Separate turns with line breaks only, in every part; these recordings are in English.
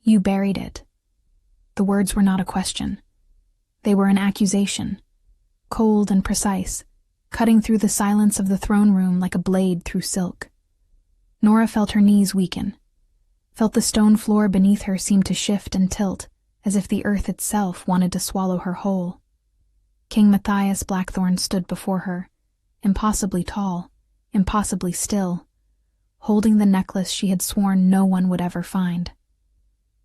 You buried it. The words were not a question. They were an accusation, cold and precise, cutting through the silence of the throne room like a blade through silk. Nora felt her knees weaken, felt the stone floor beneath her seem to shift and tilt, as if the earth itself wanted to swallow her whole. King Matthias Blackthorn stood before her, impossibly tall, impossibly still, holding the necklace she had sworn no one would ever find.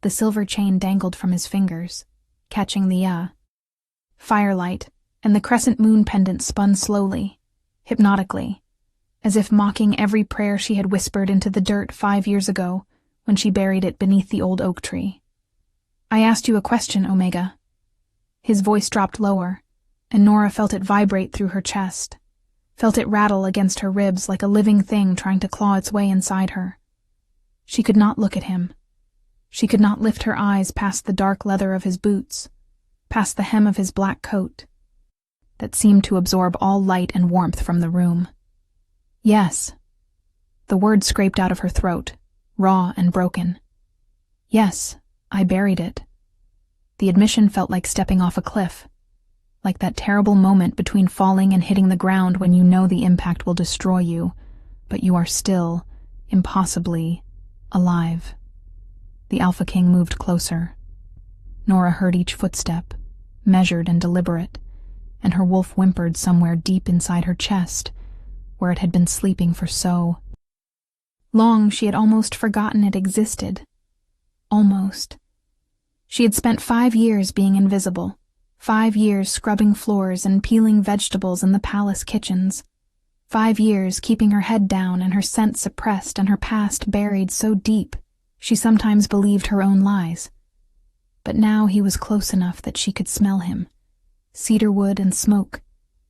The silver chain dangled from his fingers, catching the firelight, and the crescent moon pendant spun slowly, hypnotically, as if mocking every prayer she had whispered into the dirt 5 years ago when she buried it beneath the old oak tree. I asked you a question, Omega. His voice dropped lower, and Nora felt it vibrate through her chest, felt it rattle against her ribs like a living thing trying to claw its way inside her. She could not look at him. She could not lift her eyes past the dark leather of his boots, past the hem of his black coat, that seemed to absorb all light and warmth from the room. Yes. The word scraped out of her throat, raw and broken. Yes, I buried it. The admission felt like stepping off a cliff, like that terrible moment between falling and hitting the ground when you know the impact will destroy you, but you are still, impossibly, alive. The Alpha King moved closer. Nora heard each footstep, measured and deliberate, and her wolf whimpered somewhere deep inside her chest, where it had been sleeping for so long she had almost forgotten it existed. Almost. She had spent 5 years being invisible, 5 years scrubbing floors and peeling vegetables in the palace kitchens, 5 years keeping her head down and her scent suppressed and her past buried so deep she sometimes believed her own lies. But now he was close enough that she could smell him, cedarwood and smoke,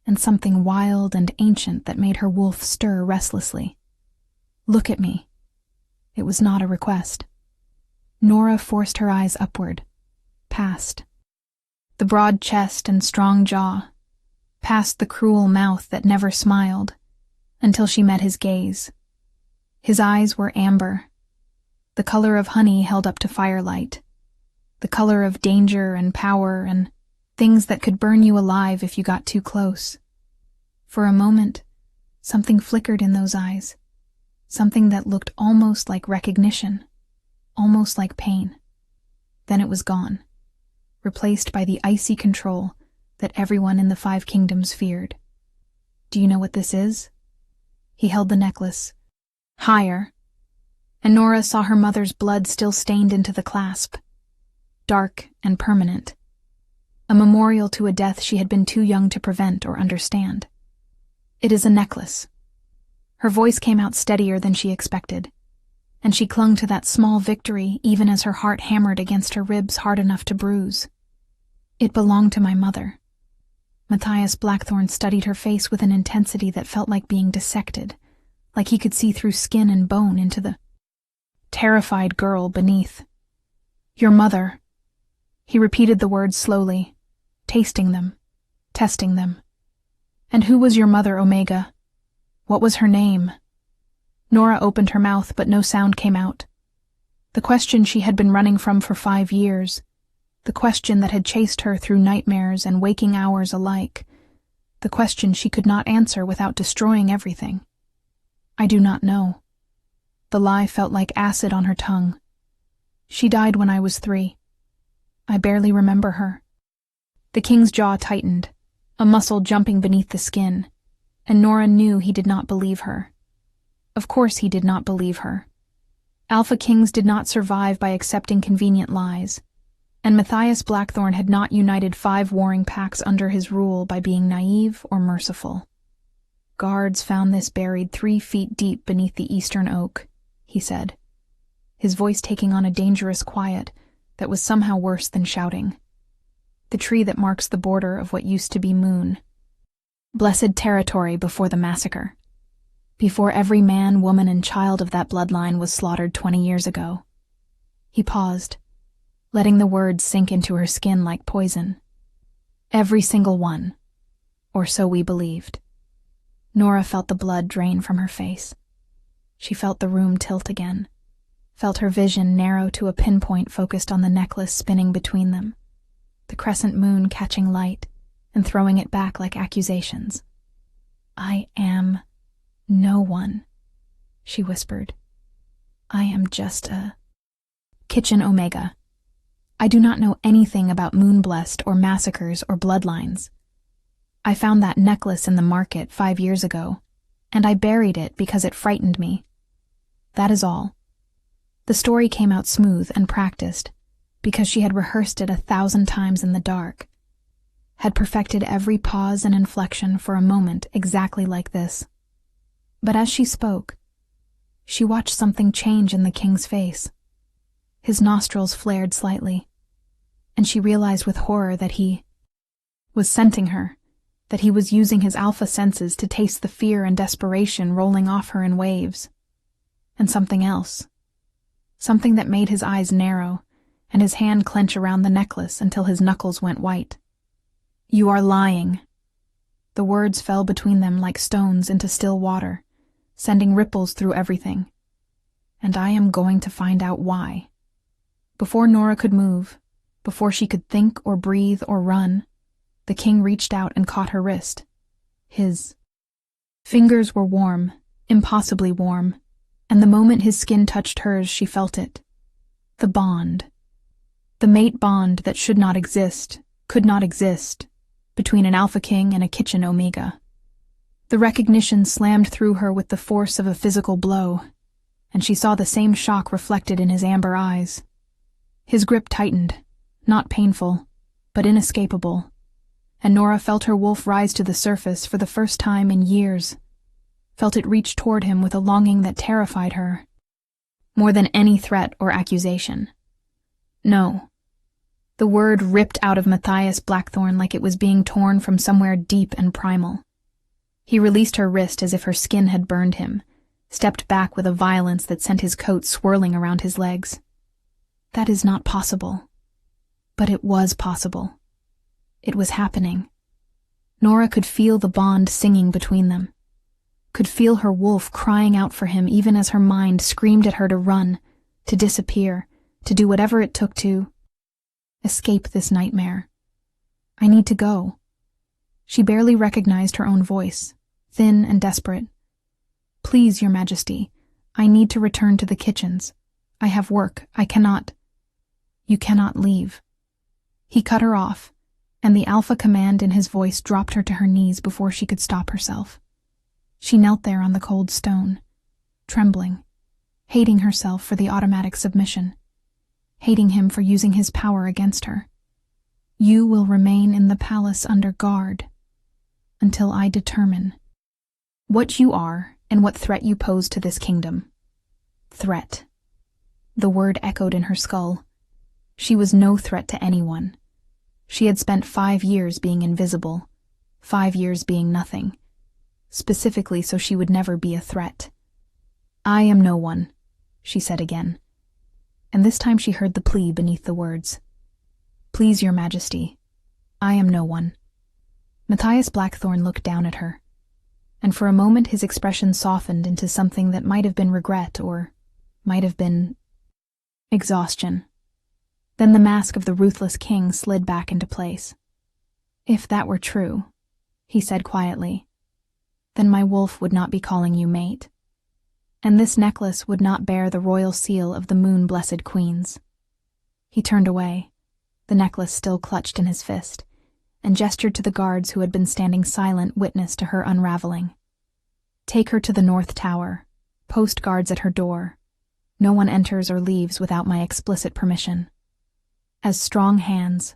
and something wild and ancient that made her wolf stir restlessly. Look at me. It was not a request. Nora forced her eyes upward, past the broad chest and strong jaw, past the cruel mouth that never smiled, until she met his gaze. His eyes were amber, the color of honey held up to firelight, the color of danger and power and things that could burn you alive if you got too close. For a moment, something flickered in those eyes, something that looked almost like recognition, almost like pain. Then it was gone, replaced by the icy control that everyone in the 5 kingdoms feared. Do you know what this is? He held the necklace higher, and Nora saw her mother's blood still stained into the clasp, dark and permanent, a memorial to a death she had been too young to prevent or understand. It is a necklace. Her voice came out steadier than she expected, and she clung to that small victory even as her heart hammered against her ribs hard enough to bruise. It belonged to my mother. Matthias Blackthorn studied her face with an intensity that felt like being dissected, like he could see through skin and bone into the terrified girl beneath. Your mother. He repeated the words slowly, tasting them, testing them. And who was your mother, Omega? What was her name? Nora opened her mouth, but no sound came out. The question she had been running from for 5 years, the question that had chased her through nightmares and waking hours alike, the question she could not answer without destroying everything. I do not know. The lie felt like acid on her tongue. She died when I was 3. I barely remember her. The king's jaw tightened, a muscle jumping beneath the skin, and Nora knew he did not believe her. Of course he did not believe her. Alpha Kings did not survive by accepting convenient lies, and Matthias Blackthorn had not united 5 warring packs under his rule by being naive or merciful. Guards found this buried 3 feet deep beneath the eastern oak, he said, his voice taking on a dangerous quiet that was somehow worse than shouting. The tree that marks the border of what used to be Moon. Blessed territory before the massacre. Before every man, woman, and child of that bloodline was slaughtered 20 years ago. He paused, letting the words sink into her skin like poison. Every single one. Or so we believed. Nora felt the blood drain from her face. She felt the room tilt again, felt her vision narrow to a pinpoint focused on the necklace spinning between them, the crescent moon catching light and throwing it back like accusations. "I am no one," she whispered. "I am just a Kitchen Omega. I do not know anything about Moonblessed or massacres or bloodlines. I found that necklace in the market 5 years ago, and I buried it because it frightened me. That is all." The story came out smooth and practiced, because she had rehearsed it 1,000 times in the dark, had perfected every pause and inflection for a moment exactly like this. But as she spoke, she watched something change in the king's face. His nostrils flared slightly, and she realized with horror that he was scenting her, that he was using his alpha senses to taste the fear and desperation rolling off her in waves. And something else. Something that made his eyes narrow, and his hand clench around the necklace until his knuckles went white. "You are lying." The words fell between them like stones into still water, sending ripples through everything. "And I am going to find out why." Before Nora could move, before she could think or breathe or run, the king reached out and caught her wrist. His fingers were warm, impossibly warm, and the moment his skin touched hers, she felt it. The bond. The mate bond that should not exist, could not exist, between an Alpha King and a Kitchen Omega. The recognition slammed through her with the force of a physical blow, and she saw the same shock reflected in his amber eyes. His grip tightened, not painful, but inescapable, and Nora felt her wolf rise to the surface for the first time in years, felt it reach toward him with a longing that terrified her, more than any threat or accusation. No. The word ripped out of Matthias Blackthorne like it was being torn from somewhere deep and primal. He released her wrist as if her skin had burned him, stepped back with a violence that sent his coat swirling around his legs. That is not possible. But it was possible. It was happening. Nora could feel the bond singing between them, could feel her wolf crying out for him even as her mind screamed at her to run, to disappear, to do whatever it took to escape this nightmare. "I need to go." She barely recognized her own voice, thin and desperate. "Please, Your Majesty, I need to return to the kitchens. I have work. I cannot." "You cannot leave." He cut her off, and the alpha command in his voice dropped her to her knees before she could stop herself. She knelt there on the cold stone, trembling, hating herself for the automatic submission, hating him for using his power against her. "You will remain in the palace under guard until I determine what you are and what threat you pose to this kingdom." Threat. The word echoed in her skull. She was no threat to anyone. She had spent 5 years being invisible, 5 years being nothing, specifically so she would never be a threat. "I am no one," she said again. And this time she heard the plea beneath the words. "Please, Your Majesty, I am no one." Matthias Blackthorne looked down at her, and for a moment his expression softened into something that might have been regret or might have been exhaustion. Then the mask of the ruthless king slid back into place. "If that were true," he said quietly, "then my wolf would not be calling you mate. And this necklace would not bear the royal seal of the moon-blessed queens." He turned away, the necklace still clutched in his fist, and gestured to the guards who had been standing silent witness to her unraveling. "Take her to the North Tower. Post guards at her door. No one enters or leaves without my explicit permission." As strong hands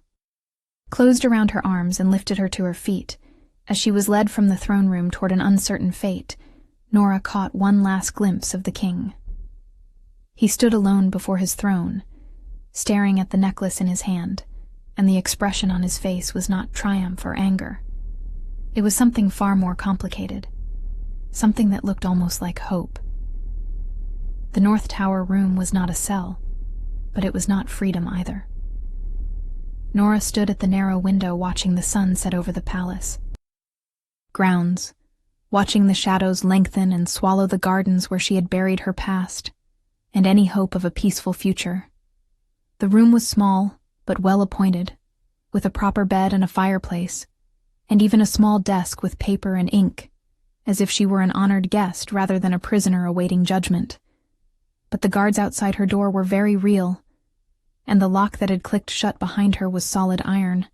closed around her arms and lifted her to her feet, as she was led from the throne room toward an uncertain fate, Nora caught one last glimpse of the king. He stood alone before his throne, staring at the necklace in his hand, and the expression on his face was not triumph or anger. It was something far more complicated, something that looked almost like hope. The North Tower room was not a cell, but it was not freedom either. Nora stood at the narrow window watching the sun set over the palace grounds, watching the shadows lengthen and swallow the gardens where she had buried her past, and any hope of a peaceful future. The room was small, but well appointed, with a proper bed and a fireplace, and even a small desk with paper and ink, as if she were an honored guest rather than a prisoner awaiting judgment. But the guards outside her door were very real, and the lock that had clicked shut behind her was solid iron.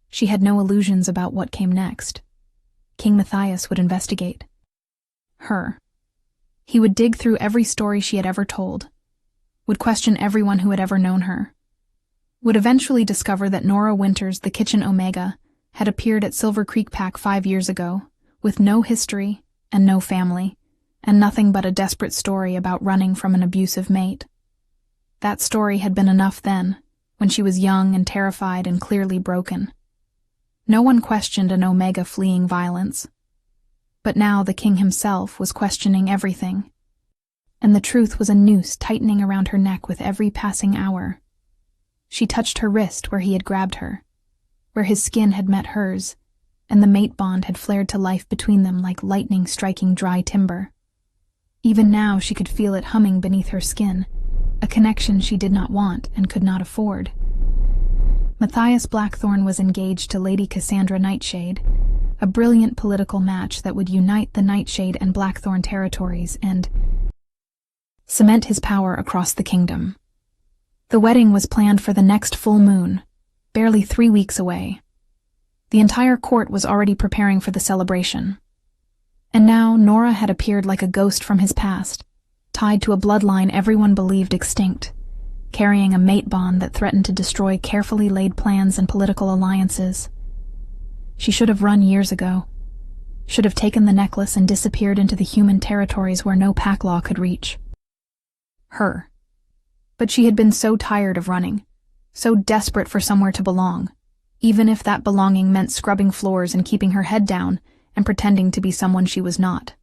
She had no illusions about what came next. King Matthias would investigate her. He would dig through every story she had ever told, would question everyone who had ever known her, would eventually discover that Nora Winters, the Kitchen Omega, had appeared at Silver Creek Pack 5 years ago, with no history and no family, and nothing but a desperate story about running from an abusive mate. That story had been enough then, when she was young and terrified and clearly broken. No one questioned an Omega fleeing violence. But now the king himself was questioning everything, and the truth was a noose tightening around her neck with every passing hour. She touched her wrist where he had grabbed her, where his skin had met hers, and the mate bond had flared to life between them like lightning striking dry timber. Even now she could feel it humming beneath her skin, a connection she did not want and could not afford. Matthias Blackthorne was engaged to Lady Cassandra Nightshade, a brilliant political match that would unite the Nightshade and Blackthorne territories and cement his power across the kingdom. The wedding was planned for the next full moon, barely 3 weeks away. The entire court was already preparing for the celebration. And now Nora had appeared like a ghost from his past, tied to a bloodline everyone believed extinct, carrying a mate bond that threatened to destroy carefully laid plans and political alliances. She should have run years ago, should have taken the necklace and disappeared into the human territories where no pack law could reach her. But she had been so tired of running, so desperate for somewhere to belong, even if that belonging meant scrubbing floors and keeping her head down and pretending to be someone she was not.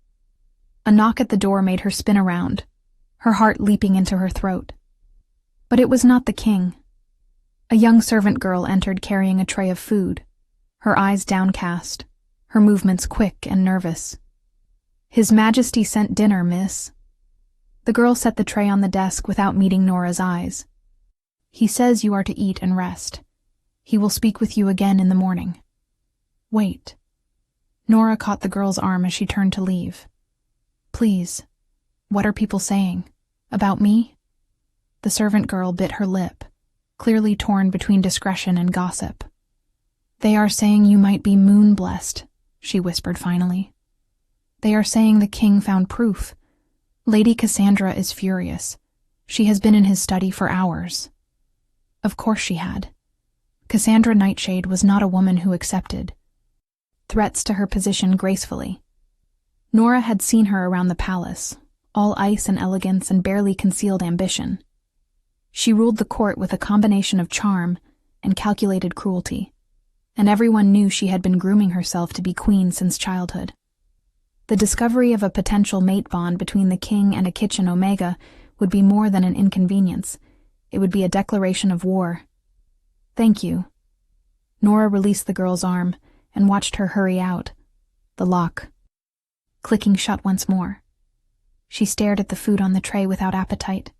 A knock at the door made her spin around, her heart leaping into her throat. But it was not the king. A young servant girl entered carrying a tray of food, her eyes downcast, her movements quick and nervous. "His Majesty sent dinner, miss." The girl set the tray on the desk without meeting Nora's eyes. "He says you are to eat and rest. He will speak with you again in the morning." "Wait." Nora caught the girl's arm as she turned to leave. "Please, what are people saying? About me?" The servant girl bit her lip, clearly torn between discretion and gossip. "They are saying you might be moon-blessed," she whispered finally. "They are saying the king found proof. Lady Cassandra is furious. She has been in his study for hours." Of course she had. Cassandra Nightshade was not a woman who accepted threats to her position gracefully. Nora had seen her around the palace, all ice and elegance and barely concealed ambition. She ruled the court with a combination of charm and calculated cruelty, and everyone knew she had been grooming herself to be queen since childhood. The discovery of a potential mate bond between the king and a Kitchen Omega would be more than an inconvenience. It would be a declaration of war. "Thank you." Nora released the girl's arm and watched her hurry out, the lock clicking shut once more. She stared at the food on the tray without appetite,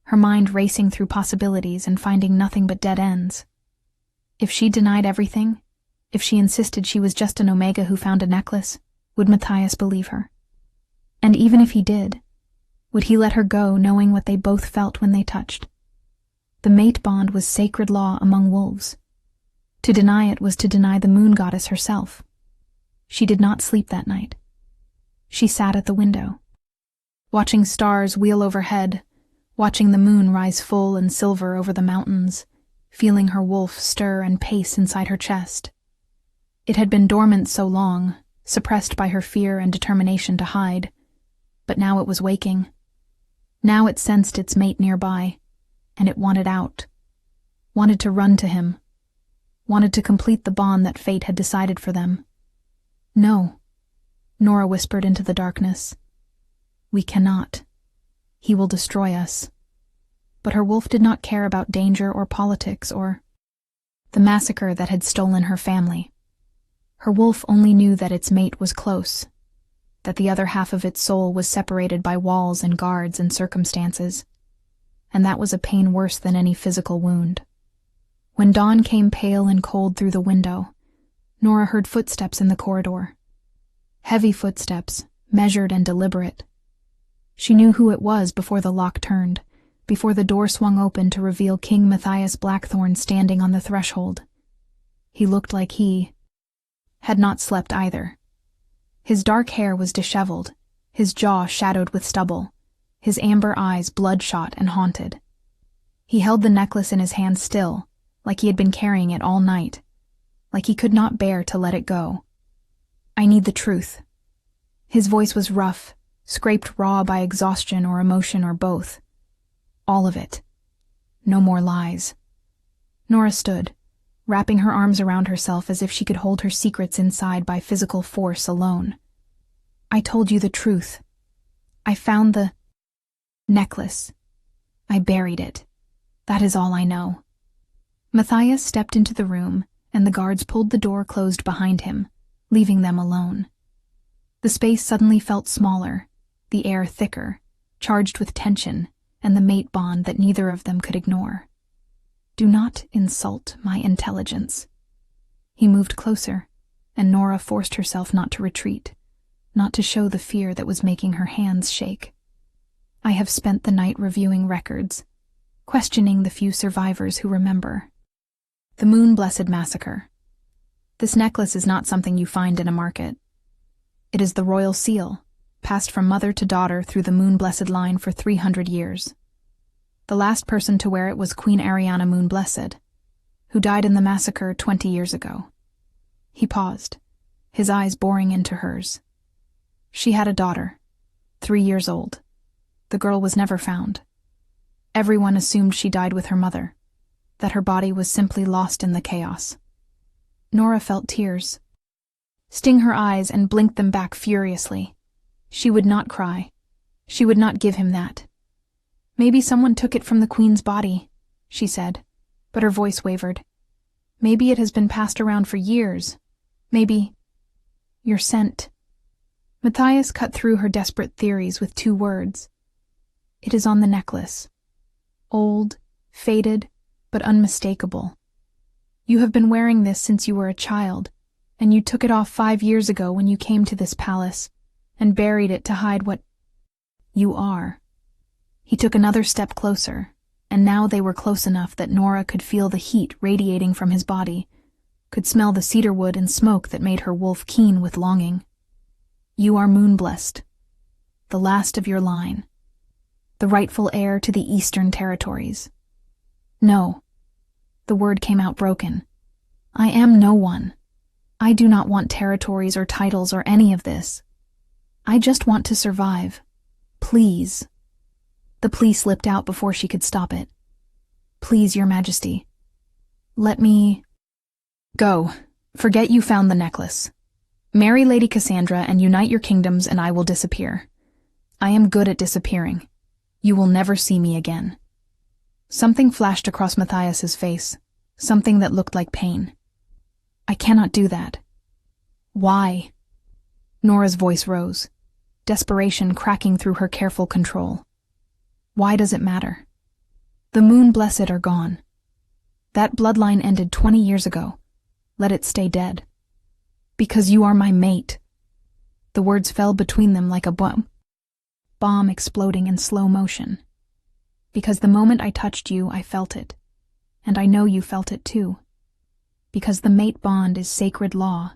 her mind racing through possibilities and finding nothing but dead ends. If she denied everything, if she insisted she was just an Omega who found a necklace, would Matthias believe her? And even if he did, would he let her go knowing what they both felt when they touched? The mate bond was sacred law among wolves. To deny it was to deny the moon goddess herself. She did not sleep that night. She sat at the window, watching stars wheel overhead, watching the moon rise full and silver over the mountains, feeling her wolf stir and pace inside her chest. It had been dormant so long, suppressed by her fear and determination to hide, but now it was waking. Now it sensed its mate nearby, and it wanted out, wanted to run to him, wanted to complete the bond that fate had decided for them. "No," Nora whispered into the darkness. "We cannot. He will destroy us." But her wolf did not care about danger or politics or the massacre that had stolen her family. Her wolf only knew that its mate was close, that the other half of its soul was separated by walls and guards and circumstances, and that was a pain worse than any physical wound. When dawn came pale and cold through the window, Nora heard footsteps in the corridor. Heavy footsteps, measured and deliberate. She knew who it was before the lock turned, before the door swung open to reveal King Matthias Blackthorne standing on the threshold. He looked like he had not slept either. His dark hair was disheveled, his jaw shadowed with stubble, his amber eyes bloodshot and haunted. He held the necklace in his hand still, like he had been carrying it all night, like he could not bear to let it go. "I need the truth." His voice was rough, scraped raw by exhaustion or emotion or both. All of it. No more lies. Nora stood, wrapping her arms around herself as if she could hold her secrets inside by physical force alone. "I told you the truth. I found the necklace. I buried it. That is all I know." Matthias stepped into the room, and the guards pulled the door closed behind him, leaving them alone. The space suddenly felt smaller, the air thicker, charged with tension, and the mate bond that neither of them could ignore. "Do not insult my intelligence." He moved closer, and Nora forced herself not to retreat, not to show the fear that was making her hands shake. "I have spent the night reviewing records, questioning the few survivors who remember. The Moon-Blessed Massacre. This necklace is not something you find in a market. It is the royal seal, passed from mother to daughter through the Moon-Blessed line for 300 years. The last person to wear it was Queen Ariana Moon-Blessed, who died in the massacre 20 years ago. He paused, his eyes boring into hers. She had a daughter, 3 years old. The girl was never found. Everyone assumed she died with her mother, that her body was simply lost in the chaos. Nora felt tears sting her eyes and blinked them back furiously. She would not cry. She would not give him that. "Maybe someone took it from the Queen's body," she said, but her voice wavered. "Maybe it has been passed around for years. Maybe you're sent." Matthias cut through her desperate theories with 2 words. "It is on the necklace. Old, faded, but unmistakable. You have been wearing this since you were a child, and you took it off 5 years ago when you came to this palace, and buried it to hide what you are." He took another step closer, and now they were close enough that Nora could feel the heat radiating from his body, could smell the cedar wood and smoke that made her wolf keen with longing. "You are Moon-Blessed, the last of your line, the rightful heir to the Eastern Territories." "No." The word came out broken. "I am no one. I do not want territories or titles or any of this. I just want to survive. Please." The plea slipped out before she could stop it. "Please, Your Majesty. Let me go. Forget you found the necklace. Marry Lady Cassandra and unite your kingdoms, and I will disappear. I am good at disappearing. You will never see me again." Something flashed across Matthias's face, something that looked like pain. "I cannot do that." "Why?" Nora's voice rose, desperation cracking through her careful control. "Why does it matter? The Moon-Blessed are gone. That bloodline ended 20 years ago. Let it stay dead. Because you are my mate." The words fell between them like a bomb exploding in slow motion. "Because the moment I touched you, I felt it. And I know you felt it too. Because the mate bond is sacred law,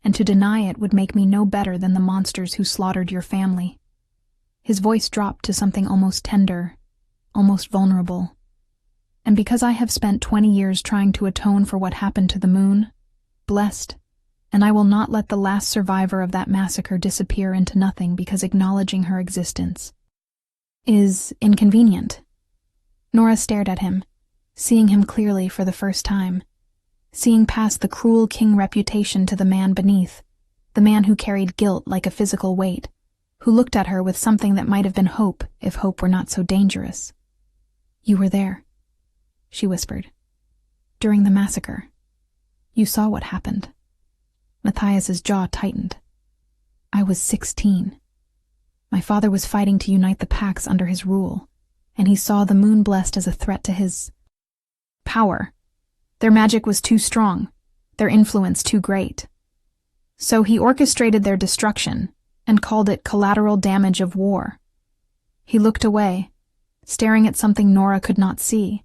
and to deny it would make me no better than the monsters who slaughtered your family." His voice dropped to something almost tender, almost vulnerable. "And because I have spent 20 years trying to atone for what happened to the moon, blessed, and I will not let the last survivor of that massacre disappear into nothing because acknowledging her existence is inconvenient." Nora stared at him, seeing him clearly for the first time, seeing past the cruel king reputation to the man beneath, the man who carried guilt like a physical weight, who looked at her with something that might have been hope if hope were not so dangerous. "You were there," she whispered. "During the massacre. You saw what happened." Matthias's jaw tightened. I was 16. My father was fighting to unite the Pax under his rule, and he saw the Moon Blessed as a threat to his power. Their magic was too strong, their influence too great. So he orchestrated their destruction and called it collateral damage of war. He looked away, staring at something Nora could not see,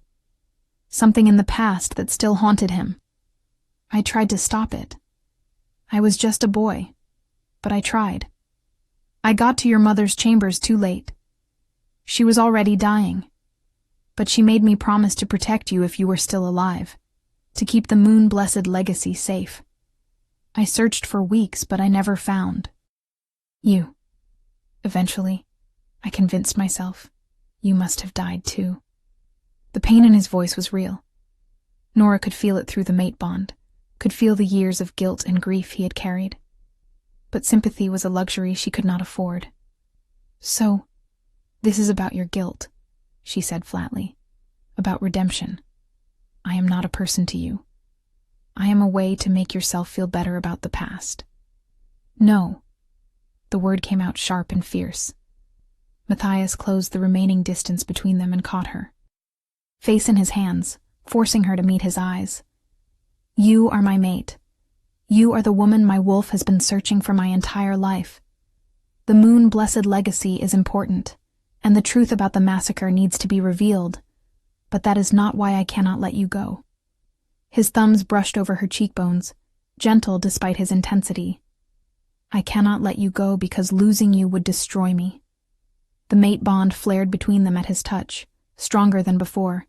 something in the past that still haunted him. I tried to stop it. I was just a boy, but I tried. I got to your mother's chambers too late. She was already dying, but she made me promise to protect you if you were still alive, to keep the Moon-blessed legacy safe. I searched for weeks, but I never found you. Eventually, I convinced myself you must have died too. The pain in his voice was real. Nora could feel it through the mate bond, could feel the years of guilt and grief he had carried. But sympathy was a luxury she could not afford. So, this is about your guilt, she said flatly. About redemption. I am not a person to you. I am a way to make yourself feel better about the past. No. The word came out sharp and fierce. Matthias closed the remaining distance between them and caught her, face in his hands, forcing her to meet his eyes. You are my mate. You are the woman my wolf has been searching for my entire life. The Moon-blessed legacy is important, and the truth about the massacre needs to be revealed, but that is not why I cannot let you go. His thumbs brushed over her cheekbones, gentle despite his intensity. I cannot let you go because losing you would destroy me. The mate bond flared between them at his touch, stronger than before,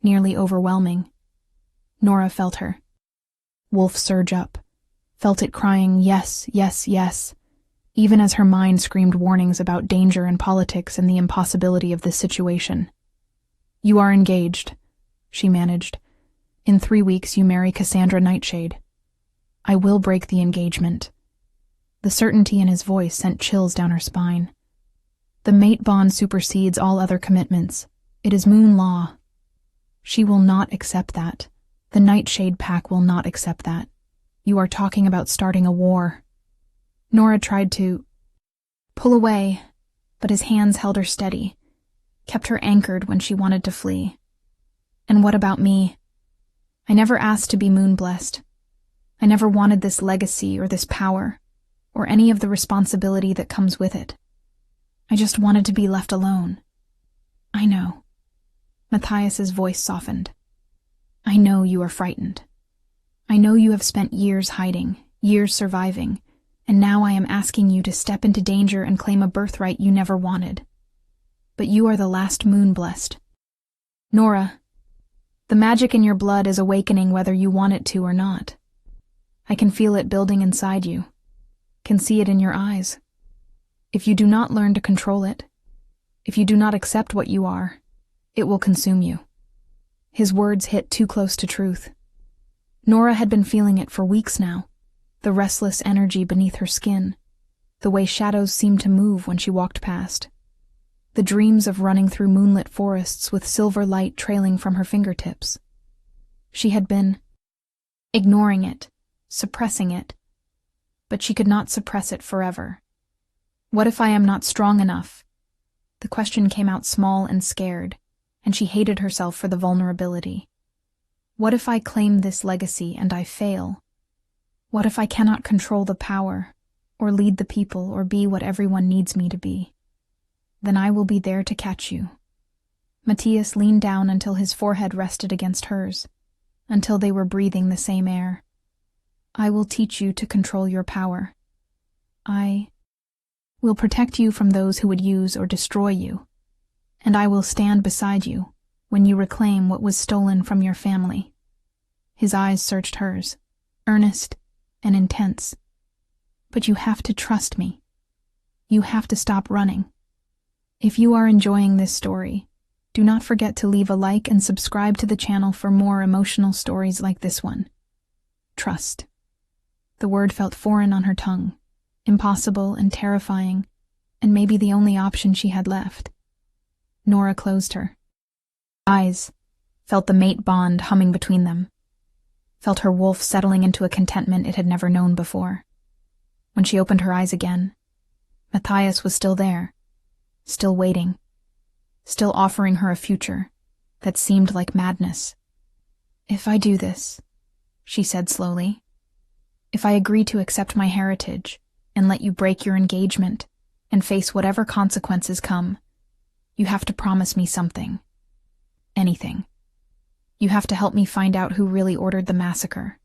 nearly overwhelming. Nora felt her wolf surge up, felt it crying yes, yes, yes, even as her mind screamed warnings about danger and politics and the impossibility of this situation. You are engaged, she managed. In 3 weeks you marry Cassandra Nightshade. I will break the engagement. The certainty in his voice sent chills down her spine. The mate bond supersedes all other commitments. It is Moon law. She will not accept that. The Nightshade Pack will not accept that. You are talking about starting a war. Nora tried to pull away, but his hands held her steady, kept her anchored when she wanted to flee. And what about me? I never asked to be Moon-blessed. I never wanted this legacy or this power, or any of the responsibility that comes with it. I just wanted to be left alone. I know. Matthias's voice softened. I know you are frightened. I know you have spent years hiding, years surviving, and now I am asking you to step into danger and claim a birthright you never wanted. But you are the last Moon-blessed. Nora, the magic in your blood is awakening whether you want it to or not. I can feel it building inside you, can see it in your eyes. If you do not learn to control it, if you do not accept what you are, it will consume you. His words hit too close to truth. Nora had been feeling it for weeks now, the restless energy beneath her skin, the way shadows seemed to move when she walked past, the dreams of running through moonlit forests with silver light trailing from her fingertips. She had been ignoring it, suppressing it, but she could not suppress it forever. What if I am not strong enough? The question came out small and scared, and she hated herself for the vulnerability. What if I claim this legacy and I fail? What if I cannot control the power, or lead the people, or be what everyone needs me to be? Then I will be there to catch you. Matthias leaned down until his forehead rested against hers, until they were breathing the same air. I will teach you to control your power. I will protect you from those who would use or destroy you, and I will stand beside you when you reclaim what was stolen from your family. His eyes searched hers, earnest and intense. But you have to trust me. You have to stop running. If you are enjoying this story, do not forget to leave a like and subscribe to the channel for more emotional stories like this one. Trust. The word felt foreign on her tongue, impossible and terrifying, and maybe the only option she had left. Nora closed her eyes, felt the mate bond humming between them, felt her wolf settling into a contentment it had never known before. When she opened her eyes again, Matthias was still there, still waiting, still offering her a future that seemed like madness. "If I do this," she said slowly, "if I agree to accept my heritage and let you break your engagement and face whatever consequences come, you have to promise me something. Anything. You have to help me find out who really ordered the massacre."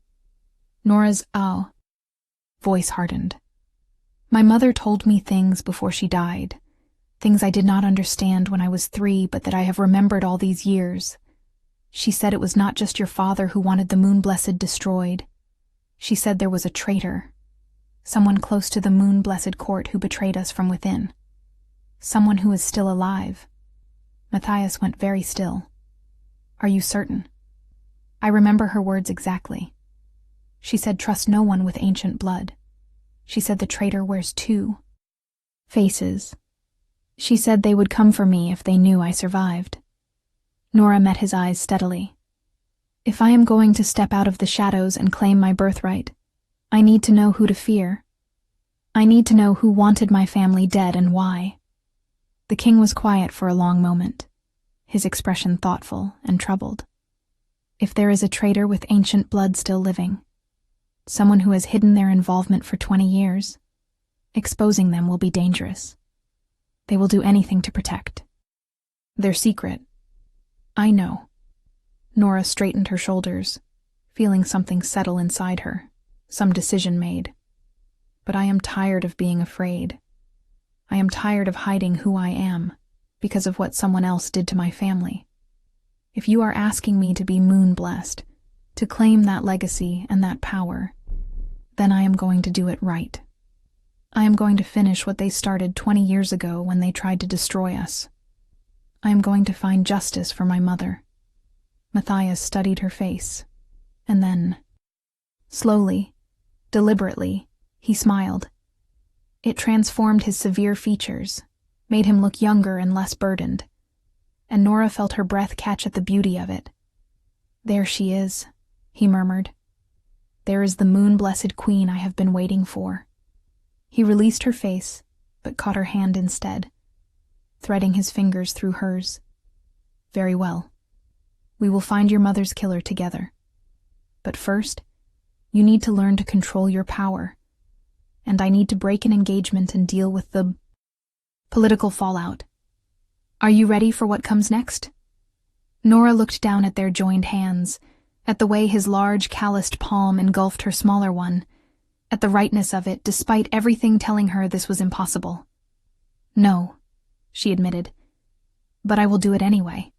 Nora's voice hardened. "My mother told me things before she died, things I did not understand when I was 3, but that I have remembered all these years. She said it was not just your father who wanted the Moon-Blessed destroyed. She said there was a traitor, someone close to the Moon-Blessed court who betrayed us from within. Someone who is still alive." Matthias went very still. "Are you certain?" "I remember her words exactly. She said trust no one with ancient blood. She said the traitor wears 2 faces. She said they would come for me if they knew I survived." Nora met his eyes steadily. "If I am going to step out of the shadows and claim my birthright, I need to know who to fear. I need to know who wanted my family dead and why." The king was quiet for a long moment, his expression thoughtful and troubled. "If there is a traitor with ancient blood still living, someone who has hidden their involvement for 20 years, exposing them will be dangerous. They will do anything to protect their secret. I know." Nora straightened her shoulders, feeling something settle inside her, some decision made. "But I am tired of being afraid. I am tired of hiding who I am because of what someone else did to my family. If you are asking me to be moon-blessed, to claim that legacy and that power, then I am going to do it right. I am going to finish what they started 20 years ago when they tried to destroy us. I am going to find justice for my mother." Matthias studied her face, and then, slowly, deliberately, he smiled. It transformed his severe features, made him look younger and less burdened, and Nora felt her breath catch at the beauty of it. "There she is," he murmured. "There is the Moon-Blessed Queen I have been waiting for." He released her face, but caught her hand instead, threading his fingers through hers. "Very well. We will find your mother's killer together. But first, you need to learn to control your power, and I need to break an engagement and deal with the political fallout. Are you ready for what comes next?" Nora looked down at their joined hands, at the way his large, calloused palm engulfed her smaller one, at the rightness of it, despite everything telling her this was impossible. "No," she admitted, "but I will do it anyway."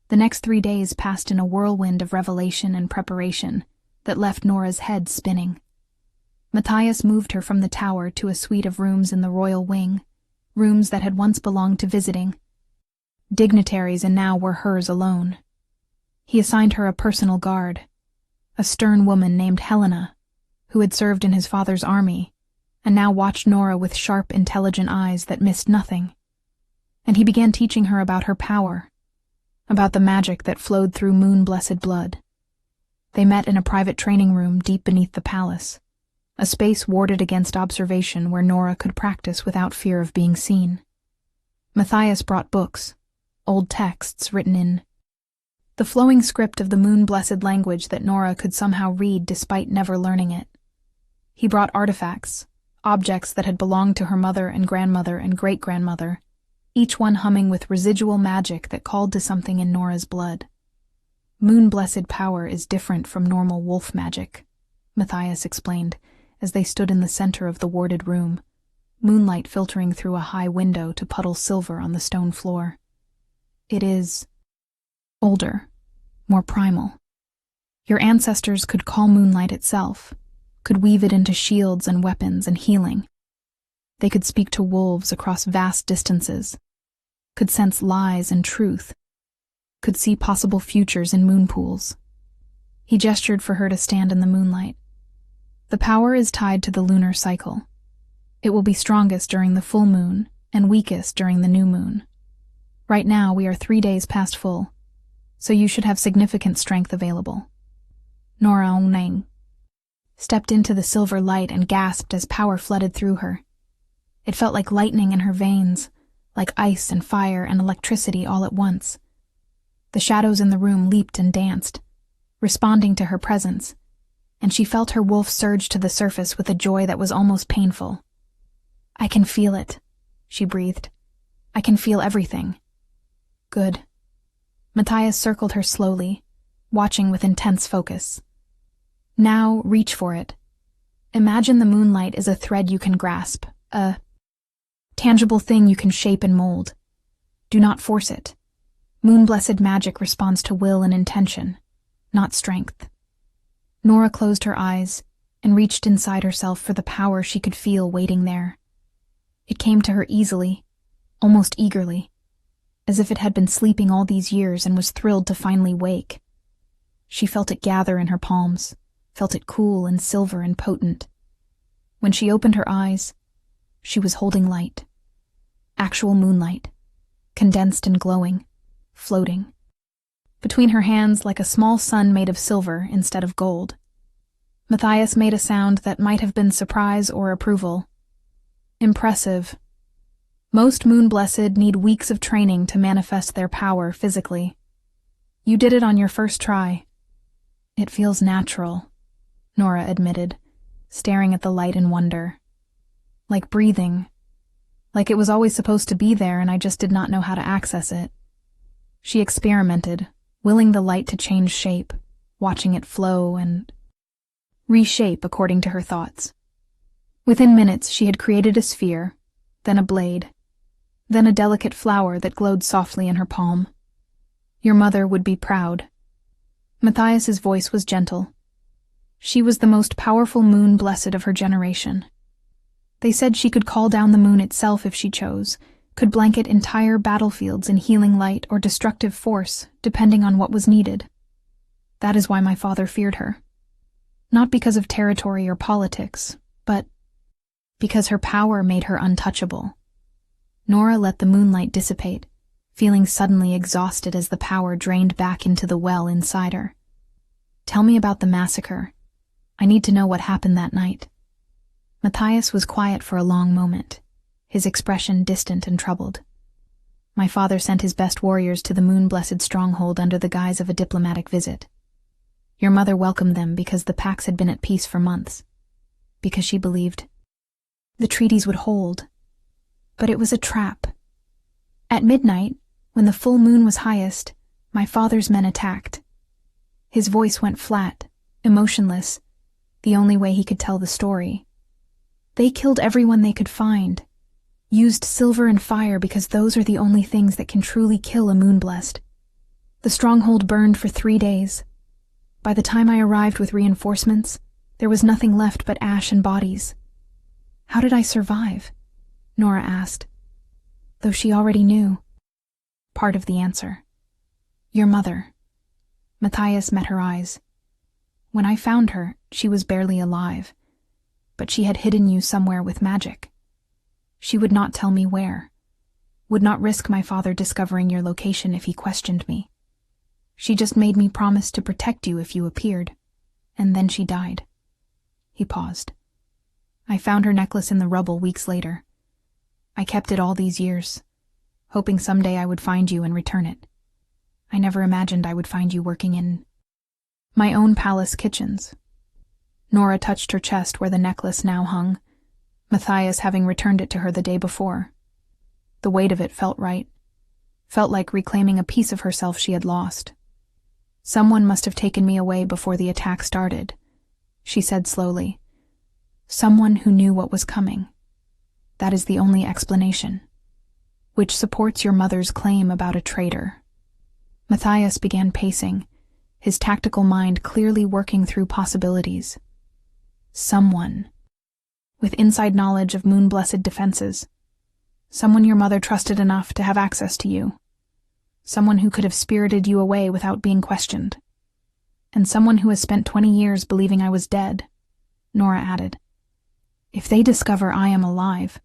The next 3 days passed in a whirlwind of revelation and preparation that left Nora's head spinning. Matthias moved her from the tower to a suite of rooms in the royal wing, rooms that had once belonged to visiting dignitaries and now were hers alone. He assigned her a personal guard, a stern woman named Helena, who had served in his father's army and now watched Nora with sharp, intelligent eyes that missed nothing. And he began teaching her about her power, about the magic that flowed through moon-blessed blood. They met in a private training room deep beneath the palace, a space warded against observation where Nora could practice without fear of being seen. Matthias brought books, old texts written in the flowing script of the moon-blessed language that Nora could somehow read despite never learning it. He brought artifacts, objects that had belonged to her mother and grandmother and great-grandmother, each one humming with residual magic that called to something in Nora's blood. "Moon-blessed power is different from normal wolf magic," Matthias explained, as they stood in the center of the warded room, moonlight filtering through a high window to puddle silver on the stone floor. "It is older, more primal. Your ancestors could call moonlight itself, could weave it into shields and weapons and healing. They could speak to wolves across vast distances, could sense lies and truth, could see possible futures in moon pools." He gestured for her to stand in the moonlight. "The power is tied to the lunar cycle. It will be strongest during the full moon and weakest during the new moon. Right now we are 3 days past full, so you should have significant strength available." Nora Onang stepped into the silver light and gasped as power flooded through her. It felt like lightning in her veins, like ice and fire and electricity all at once. The shadows in the room leaped and danced, responding to her presence, and she felt her wolf surge to the surface with a joy that was almost painful. "I can feel it," she breathed. "I can feel everything." "Good." Matthias circled her slowly, watching with intense focus. "Now reach for it. Imagine the moonlight is a thread you can grasp, a tangible thing you can shape and mold. Do not force it. Moon-blessed magic responds to will and intention, not strength." Nora closed her eyes and reached inside herself for the power she could feel waiting there. It came to her easily, almost eagerly, as if it had been sleeping all these years and was thrilled to finally wake. She felt it gather in her palms, felt it cool and silver and potent. When she opened her eyes, she was holding light. Actual moonlight, condensed and glowing, floating. Between her hands like a small sun made of silver instead of gold. Matthias made a sound that might have been surprise or approval. "Impressive. Most moon-blessed need weeks of training to manifest their power physically. You did it on your first try." "It feels natural," Nora admitted, staring at the light in wonder. "Like breathing. Like it was always supposed to be there and I just did not know how to access it." She experimented, willing the light to change shape, watching it flow and reshape according to her thoughts. Within minutes, she had created a sphere, then a blade, then a delicate flower that glowed softly in her palm. "Your mother would be proud." Matthias's voice was gentle. She was the most powerful moon-blessed of her generation. They said she could call down the moon itself if she chose, could blanket entire battlefields in healing light or destructive force, depending on what was needed. That is why my father feared her. Not because of territory or politics, but because her power made her untouchable. Nora let the moonlight dissipate, feeling suddenly exhausted as the power drained back into the well inside her. "Tell me about the massacre. I need to know what happened that night." Matthias was quiet for a long moment, his expression distant and troubled. "My father sent his best warriors to the moon-blessed stronghold under the guise of a diplomatic visit. Your mother welcomed them because the Pax had been at peace for months, because she believed the treaties would hold. But it was a trap. At midnight, when the full moon was highest, my father's men attacked." His voice went flat, emotionless, the only way he could tell the story. "They killed everyone they could find, used silver and fire because those are the only things that can truly kill a moon-blessed. The stronghold burned for 3 days. By the time I arrived with reinforcements, there was nothing left but ash and bodies." "How did I survive?" Nora asked, though she already knew part of the answer. "Your mother." Matthias met her eyes. "When I found her, she was barely alive, but she had hidden you somewhere with magic. She would not tell me where, would not risk my father discovering your location if he questioned me. She just made me promise to protect you if you appeared, and then she died." He paused. "I found her necklace in the rubble weeks later. I kept it all these years, hoping someday I would find you and return it. I never imagined I would find you working in my own palace kitchens." Nora touched her chest where the necklace now hung, Matthias having returned it to her the day before. The weight of it felt right, felt like reclaiming a piece of herself she had lost. "Someone must have taken me away before the attack started," she said slowly. "Someone who knew what was coming. That is the only explanation, which supports your mother's claim about a traitor." Matthias began pacing, his tactical mind clearly working through possibilities. Someone with inside knowledge of moon-blessed defenses. Someone your mother trusted enough to have access to you. Someone who could have spirited you away without being questioned. And someone who has spent 20 years believing I was dead, Nora added. "If they discover I am alive,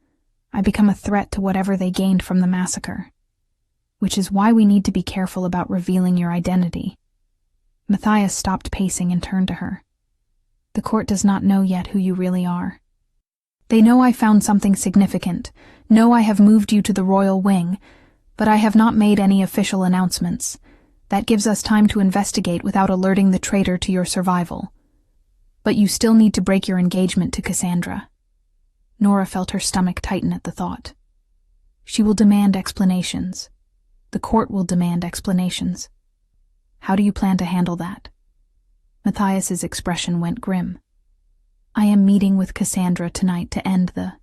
I become a threat to whatever they gained from the massacre. Which is why we need to be careful about revealing your identity." Matthias stopped pacing and turned to her. The court does not know yet who you really are. They know I found something significant, know I have moved you to the royal wing, but I have not made any official announcements. That gives us time to investigate without alerting the traitor to your survival. But you still need to break your engagement to Cassandra. Nora felt her stomach tighten at the thought. She will demand explanations. The court will demand explanations. How do you plan to handle that? Matthias's expression went grim. I am meeting with Cassandra tonight to end the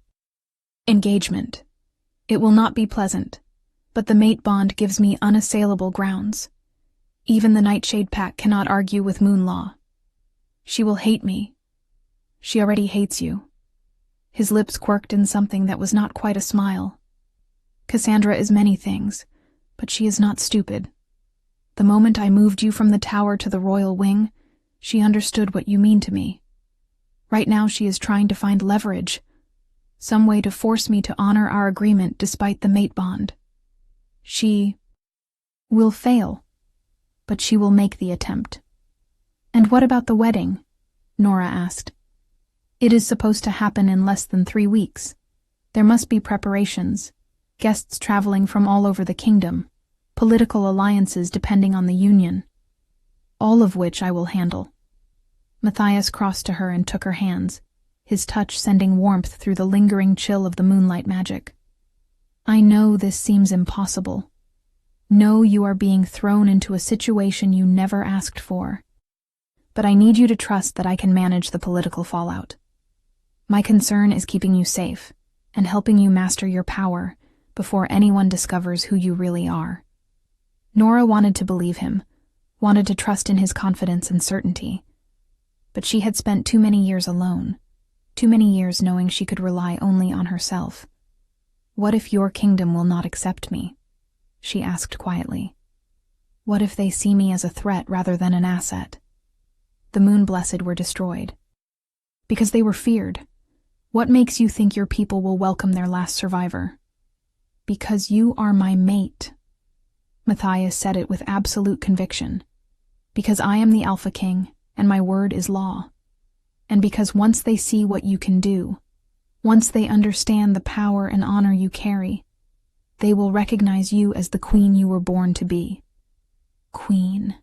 engagement. It will not be pleasant, but the mate bond gives me unassailable grounds. Even the Nightshade Pack cannot argue with Moon Law. She will hate me. She already hates you. His lips quirked in something that was not quite a smile. Cassandra is many things, but she is not stupid. The moment I moved you from the tower to the royal wing, she understood what you mean to me. Right now she is trying to find leverage, some way to force me to honor our agreement despite the mate bond. She will fail, but she will make the attempt. And what about the wedding? Nora asked. It is supposed to happen in less than 3 weeks. There must be preparations, guests traveling from all over the kingdom, political alliances depending on the union, all of which I will handle. Matthias crossed to her and took her hands, his touch sending warmth through the lingering chill of the moonlight magic. I know this seems impossible. Know you are being thrown into a situation you never asked for. But I need you to trust that I can manage the political fallout. My concern is keeping you safe and helping you master your power before anyone discovers who you really are. Nora wanted to believe him, wanted to trust in his confidence and certainty. But she had spent too many years alone, too many years knowing she could rely only on herself. What if your kingdom will not accept me? She asked quietly. What if they see me as a threat rather than an asset? The Moon-Blessed were destroyed. Because they were feared. What makes you think your people will welcome their last survivor? Because you are my mate. Matthias said it with absolute conviction. Because I am the Alpha King, and my word is law. And because once they see what you can do, once they understand the power and honor you carry, they will recognize you as the queen you were born to be. Queen.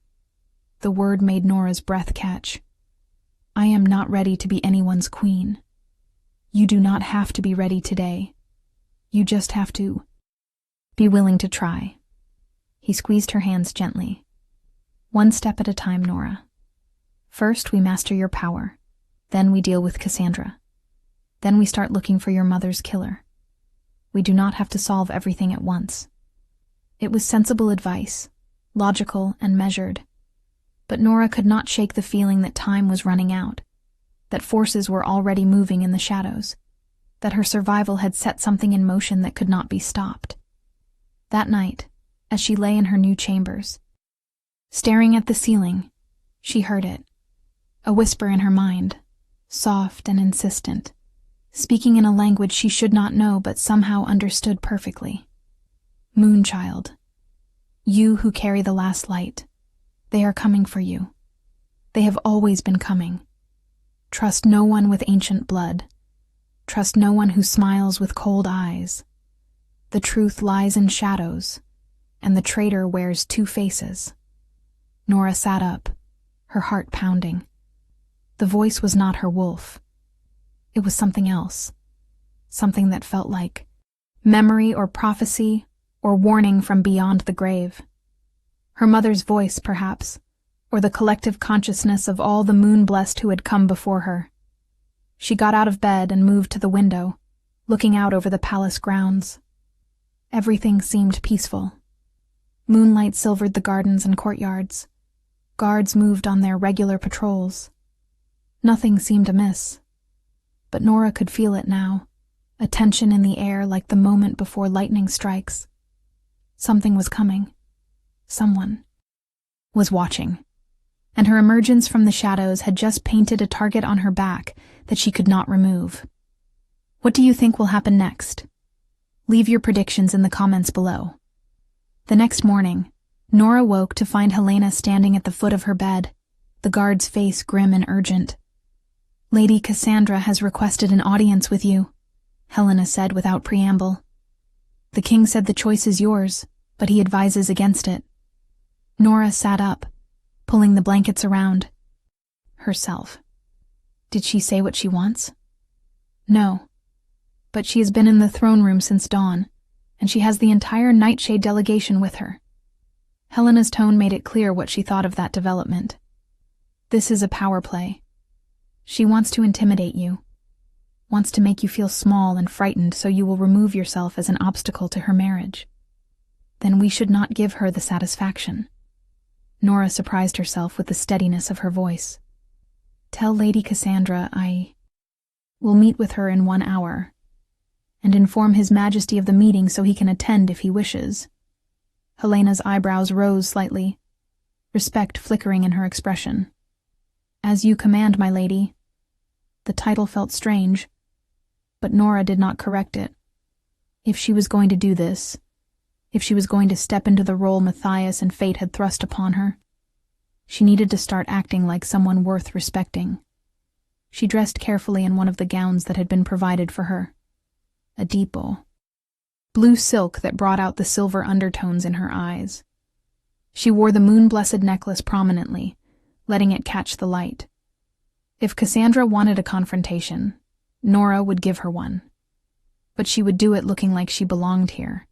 The word made Nora's breath catch. I am not ready to be anyone's queen. You do not have to be ready today. You just have to be willing to try. He squeezed her hands gently. One step at a time, Nora. First, we master your power. Then we deal with Cassandra. Then we start looking for your mother's killer. We do not have to solve everything at once. It was sensible advice, logical and measured. But Nora could not shake the feeling that time was running out, that forces were already moving in the shadows, that her survival had set something in motion that could not be stopped. That night, as she lay in her new chambers, staring at the ceiling, she heard it, a whisper in her mind, soft and insistent, speaking in a language she should not know but somehow understood perfectly. Moonchild, you who carry the last light, they are coming for you. They have always been coming. Trust no one with ancient blood. Trust no one who smiles with cold eyes. The truth lies in shadows, and the traitor wears 2 faces. Nora sat up, her heart pounding. The voice was not her wolf. It was something else, something that felt like memory or prophecy or warning from beyond the grave. Her mother's voice, perhaps, or the collective consciousness of all the moon-blessed who had come before her. She got out of bed and moved to the window, looking out over the palace grounds. Everything seemed peaceful. Moonlight silvered the gardens and courtyards. Guards moved on their regular patrols. Nothing seemed amiss. But Nora could feel it now, a tension in the air like the moment before lightning strikes. Something was coming. Someone was watching, and her emergence from the shadows had just painted a target on her back that she could not remove. What do you think will happen next? Leave your predictions in the comments below. The next morning, Nora woke to find Helena standing at the foot of her bed, the guard's face grim and urgent. Lady Cassandra has requested an audience with you, Helena said without preamble. The king said the choice is yours, but he advises against it. Nora sat up, pulling the blankets around herself. Did she say what she wants? No. But she has been in the throne room since dawn, and she has the entire Nightshade delegation with her. Helena's tone made it clear what she thought of that development. This is a power play. She wants to intimidate you, wants to make you feel small and frightened so you will remove yourself as an obstacle to her marriage. Then we should not give her the satisfaction. Nora surprised herself with the steadiness of her voice. Tell Lady Cassandra I will meet with her in 1 hour, and inform His Majesty of the meeting so he can attend if he wishes. Helena's eyebrows rose slightly, respect flickering in her expression. As you command, my lady. The title felt strange, but Nora did not correct it. If she was going to do this, if she was going to step into the role Matthias and fate had thrust upon her, she needed to start acting like someone worth respecting. She dressed carefully in one of the gowns that had been provided for her. A dippo. Blue silk that brought out the silver undertones in her eyes. She wore the moon-blessed necklace prominently, letting it catch the light. If Cassandra wanted a confrontation, Nora would give her one. But she would do it looking like she belonged here,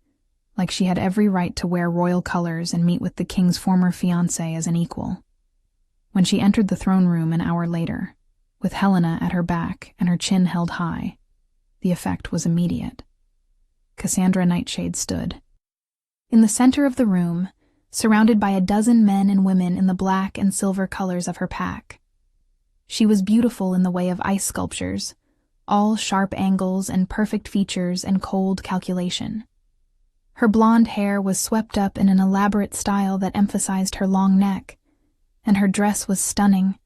like she had every right to wear royal colors and meet with the king's former fiancé as an equal. When she entered the throne room an hour later, with Helena at her back and her chin held high, the effect was immediate. Cassandra Nightshade stood. In the center of the room, surrounded by a dozen men and women in the black and silver colors of her pack. She was beautiful in the way of ice sculptures, all sharp angles and perfect features and cold calculation. Her blonde hair was swept up in an elaborate style that emphasized her long neck, and her dress was stunning,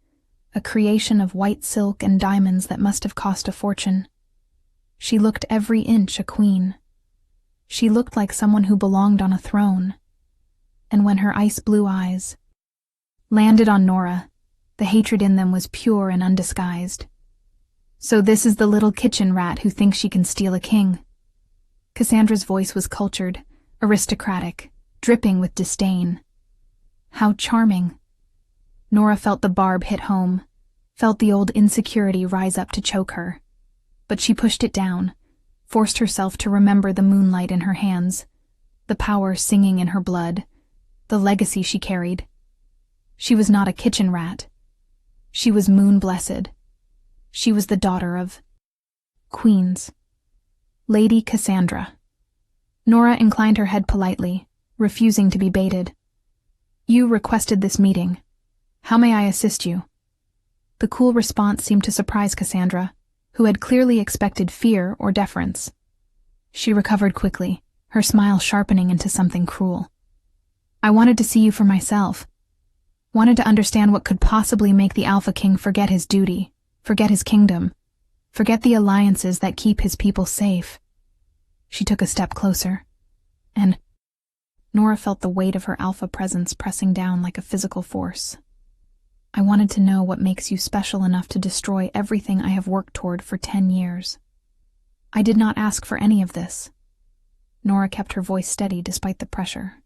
a creation of white silk and diamonds that must have cost a fortune. She looked every inch a queen. She looked like someone who belonged on a throne. And when her ice-blue eyes landed on Nora, the hatred in them was pure and undisguised. So this is the little kitchen rat who thinks she can steal a king. Cassandra's voice was cultured, aristocratic, dripping with disdain. How charming. Nora felt the barb hit home, felt the old insecurity rise up to choke her. But she pushed it down, forced herself to remember the moonlight in her hands, the power singing in her blood, the legacy she carried. She was not a kitchen rat. She was moon-blessed. She was the daughter of queens. Lady Cassandra. Nora inclined her head politely, refusing to be baited. You requested this meeting. How may I assist you? The cool response seemed to surprise Cassandra, who had clearly expected fear or deference. She recovered quickly, her smile sharpening into something cruel. I wanted to see you for myself. Wanted to understand what could possibly make the Alpha King forget his duty, forget his kingdom, forget the alliances that keep his people safe. She took a step closer, and Nora felt the weight of her Alpha presence pressing down like a physical force. I wanted to know what makes you special enough to destroy everything I have worked toward for 10 years. I did not ask for any of this. Nora kept her voice steady despite the pressure.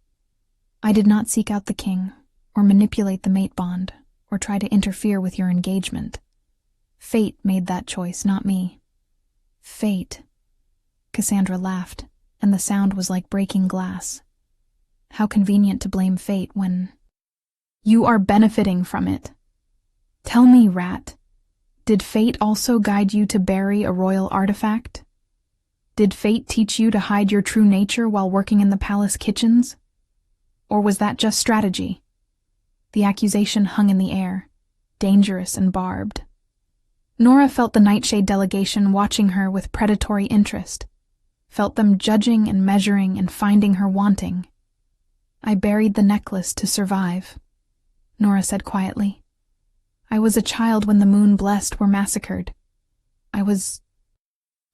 I did not seek out the king, or manipulate the mate bond, or try to interfere with your engagement. Fate made that choice, not me. Fate. Cassandra laughed, and the sound was like breaking glass. How convenient to blame fate when you are benefiting from it. Tell me, rat, did fate also guide you to bury a royal artifact? Did fate teach you to hide your true nature while working in the palace kitchens? Or was that just strategy? The accusation hung in the air, dangerous and barbed. Nora felt the Nightshade delegation watching her with predatory interest, felt them judging and measuring and finding her wanting. I buried the necklace to survive, Nora said quietly. I was a child when the moon-blessed were massacred. I was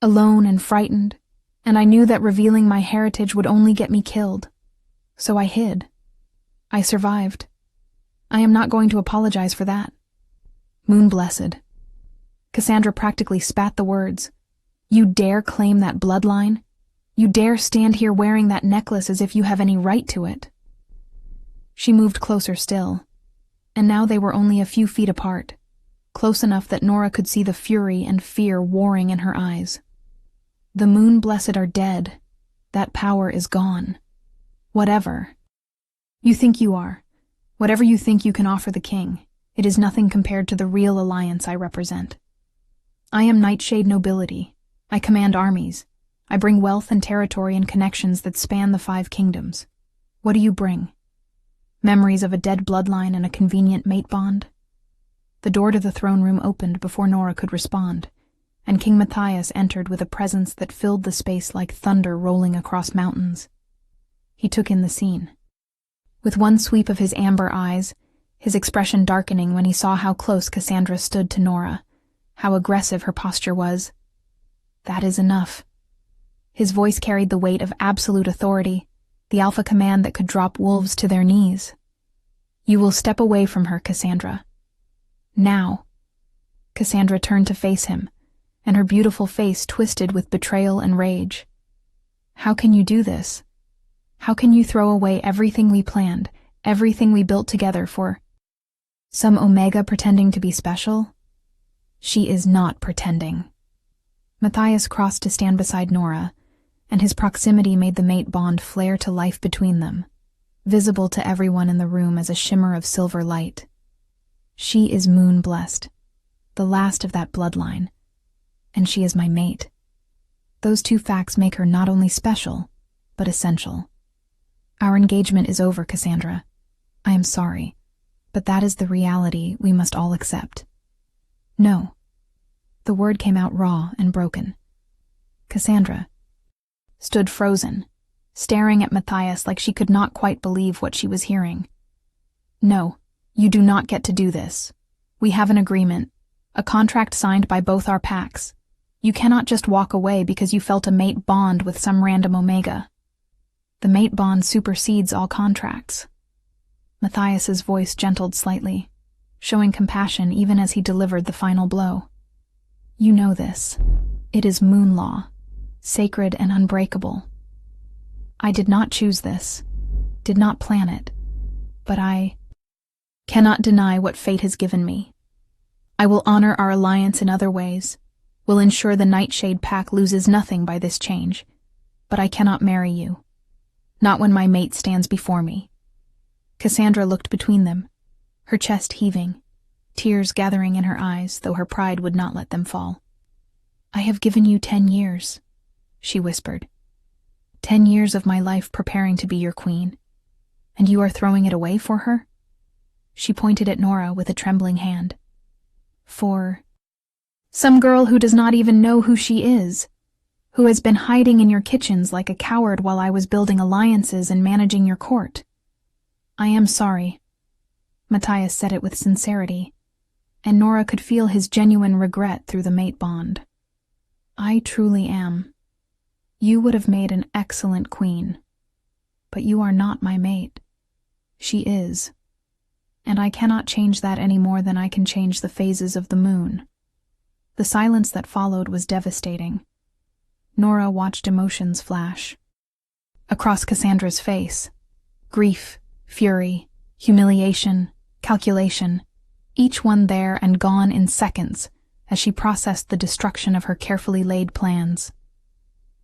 alone and frightened, and I knew that revealing my heritage would only get me killed. So I hid. I survived. I am not going to apologize for that. Moon-blessed. Cassandra practically spat the words. You dare claim that bloodline? You dare stand here wearing that necklace as if you have any right to it? She moved closer still, and now they were only a few feet apart, close enough that Nora could see the fury and fear warring in her eyes. The Moon-Blessed are dead. That power is gone. Whatever you think you are, whatever you think you can offer the king, it is nothing compared to the real alliance I represent. I am Nightshade nobility. I command armies. I bring wealth and territory and connections that span the 5 kingdoms. What do you bring? Memories of a dead bloodline and a convenient mate bond? The door to the throne room opened before Nora could respond, and King Matthias entered with a presence that filled the space like thunder rolling across mountains. He took in the scene. With one sweep of his amber eyes, his expression darkening when he saw how close Cassandra stood to Nora, how aggressive her posture was. That is enough. His voice carried the weight of absolute authority, the alpha command that could drop wolves to their knees. You will step away from her, Cassandra. Now. Cassandra turned to face him, and her beautiful face twisted with betrayal and rage. How can you do this? How can you throw away everything we planned, everything we built together for some Omega pretending to be special? She is not pretending. Matthias crossed to stand beside Nora, and his proximity made the mate bond flare to life between them, visible to everyone in the room as a shimmer of silver light. She is moon-blessed, the last of that bloodline, and she is my mate. Those 2 facts make her not only special, but essential. Our engagement is over, Cassandra. I am sorry, but that is the reality we must all accept. No. The word came out raw and broken. Cassandra stood frozen, staring at Matthias like she could not quite believe what she was hearing. No, you do not get to do this. We have an agreement, a contract signed by both our packs. You cannot just walk away because you felt a mate bond with some random Omega. The mate bond supersedes all contracts. Matthias's voice gentled slightly, showing compassion even as he delivered the final blow. You know this. It is moon law, sacred and unbreakable. I did not choose this, did not plan it, but I cannot deny what fate has given me. I will honor our alliance in other ways, will ensure the Nightshade Pack loses nothing by this change, but I cannot marry you. Not when my mate stands before me. Cassandra looked between them, her chest heaving, tears gathering in her eyes, though her pride would not let them fall. I have given you 10 years, she whispered. 10 years of my life preparing to be your queen, and you are throwing it away for her? She pointed at Nora with a trembling hand. For some girl who does not even know who she is, who has been hiding in your kitchens like a coward while I was building alliances and managing your court. I am sorry. Matthias said it with sincerity, and Nora could feel his genuine regret through the mate bond. I truly am. You would have made an excellent queen, but you are not my mate. She is, and I cannot change that any more than I can change the phases of the moon. The silence that followed was devastating. Nora watched emotions flash across Cassandra's face. Grief, fury, humiliation, calculation, each one there and gone in seconds as she processed the destruction of her carefully laid plans.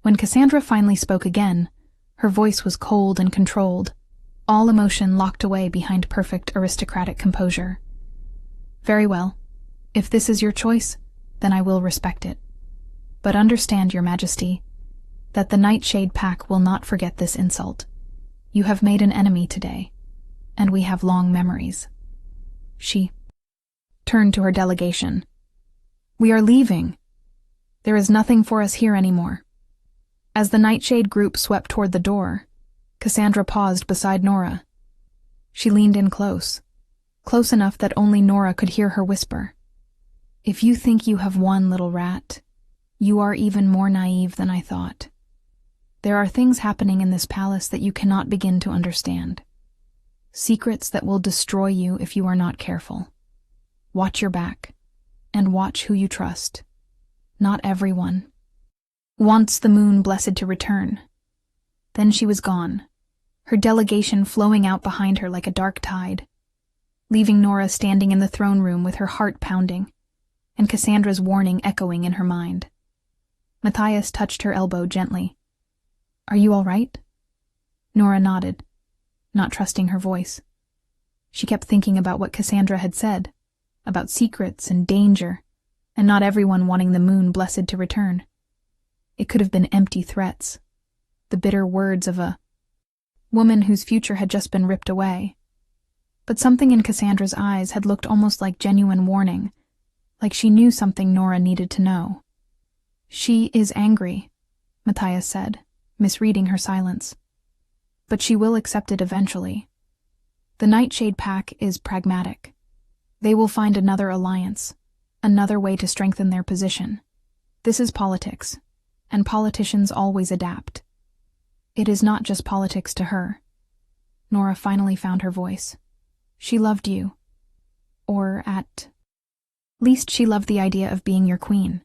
When Cassandra finally spoke again, her voice was cold and controlled, all emotion locked away behind perfect aristocratic composure. Very well. If this is your choice, then I will respect it. But understand, Your Majesty, that the Nightshade Pack will not forget this insult. You have made an enemy today, and we have long memories. She turned to her delegation. We are leaving. There is nothing for us here anymore. As the Nightshade group swept toward the door, Cassandra paused beside Nora. She leaned in close enough that only Nora could hear her whisper. If you think you have won, little rat, you are even more naive than I thought. There are things happening in this palace that you cannot begin to understand. Secrets that will destroy you if you are not careful. Watch your back, and watch who you trust. Not everyone wants the moon blessed to return. Then she was gone, her delegation flowing out behind her like a dark tide, leaving Nora standing in the throne room with her heart pounding, and Cassandra's warning echoing in her mind. Matthias touched her elbow gently. "Are you all right?" Nora nodded, not trusting her voice. She kept thinking about what Cassandra had said, about secrets and danger, and not everyone wanting the moon blessed to return. It could have been empty threats, the bitter words of a woman whose future had just been ripped away. But something in Cassandra's eyes had looked almost like genuine warning, like she knew something Nora needed to know. "She is angry," Matthias said, misreading her silence. "But she will accept it eventually. The Nightshade Pack is pragmatic. They will find another alliance, another way to strengthen their position. This is politics, and politicians always adapt. It is not just politics to her." Nora finally found her voice. "She loved you. Or at least she loved the idea of being your queen.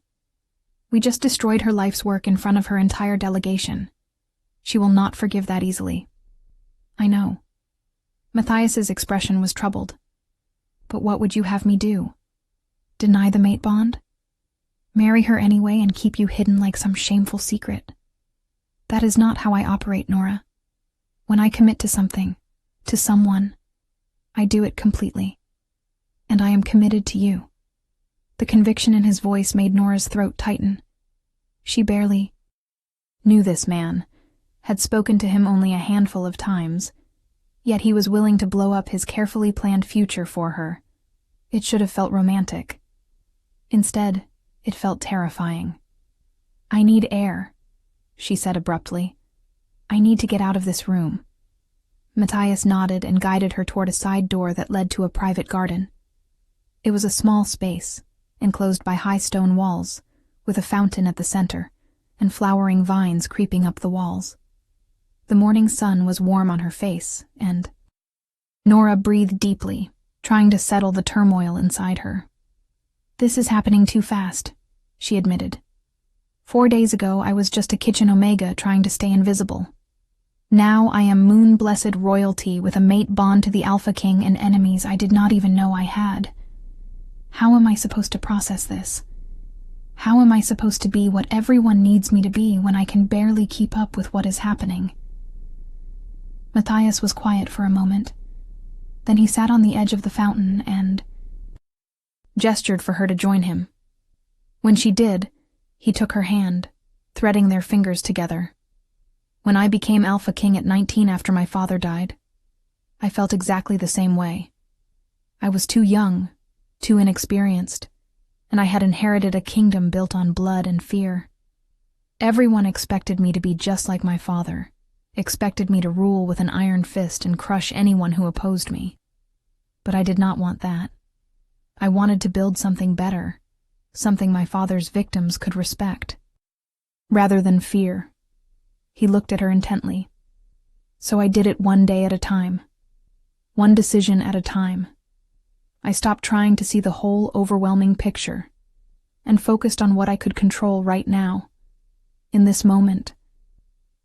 We just destroyed her life's work in front of her entire delegation. She will not forgive that easily." "I know." Matthias's expression was troubled. "But what would you have me do? Deny the mate bond? Marry her anyway and keep you hidden like some shameful secret? That is not how I operate, Nora. When I commit to something, to someone, I do it completely. And I am committed to you." The conviction in his voice made Nora's throat tighten. She barely knew this man, had spoken to him only a handful of times, yet he was willing to blow up his carefully planned future for her. It should have felt romantic. Instead, it felt terrifying. "I need air," she said abruptly. "I need to get out of this room." Matthias nodded and guided her toward a side door that led to a private garden. It was a small space, enclosed by high stone walls, with a fountain at the center, and flowering vines creeping up the walls. The morning sun was warm on her face, and Nora breathed deeply, trying to settle the turmoil inside her. "This is happening too fast," she admitted. 4 days ago I was just a kitchen omega trying to stay invisible. Now I am moon-blessed royalty with a mate bond to the Alpha King and enemies I did not even know I had. How am I supposed to process this? How am I supposed to be what everyone needs me to be when I can barely keep up with what is happening? Matthias was quiet for a moment. Then he sat on the edge of the fountain and gestured for her to join him. When she did, he took her hand, threading their fingers together. "When I became Alpha King at 19 after my father died, I felt exactly the same way. I was too young, too inexperienced, and I had inherited a kingdom built on blood and fear. Everyone expected me to be just like my father, expected me to rule with an iron fist and crush anyone who opposed me. But I did not want that. I wanted to build something better, something my father's victims could respect, rather than fear." He looked at her intently. "So I did it one day at a time, one decision at a time. I stopped trying to see the whole overwhelming picture and focused on what I could control right now, in this moment.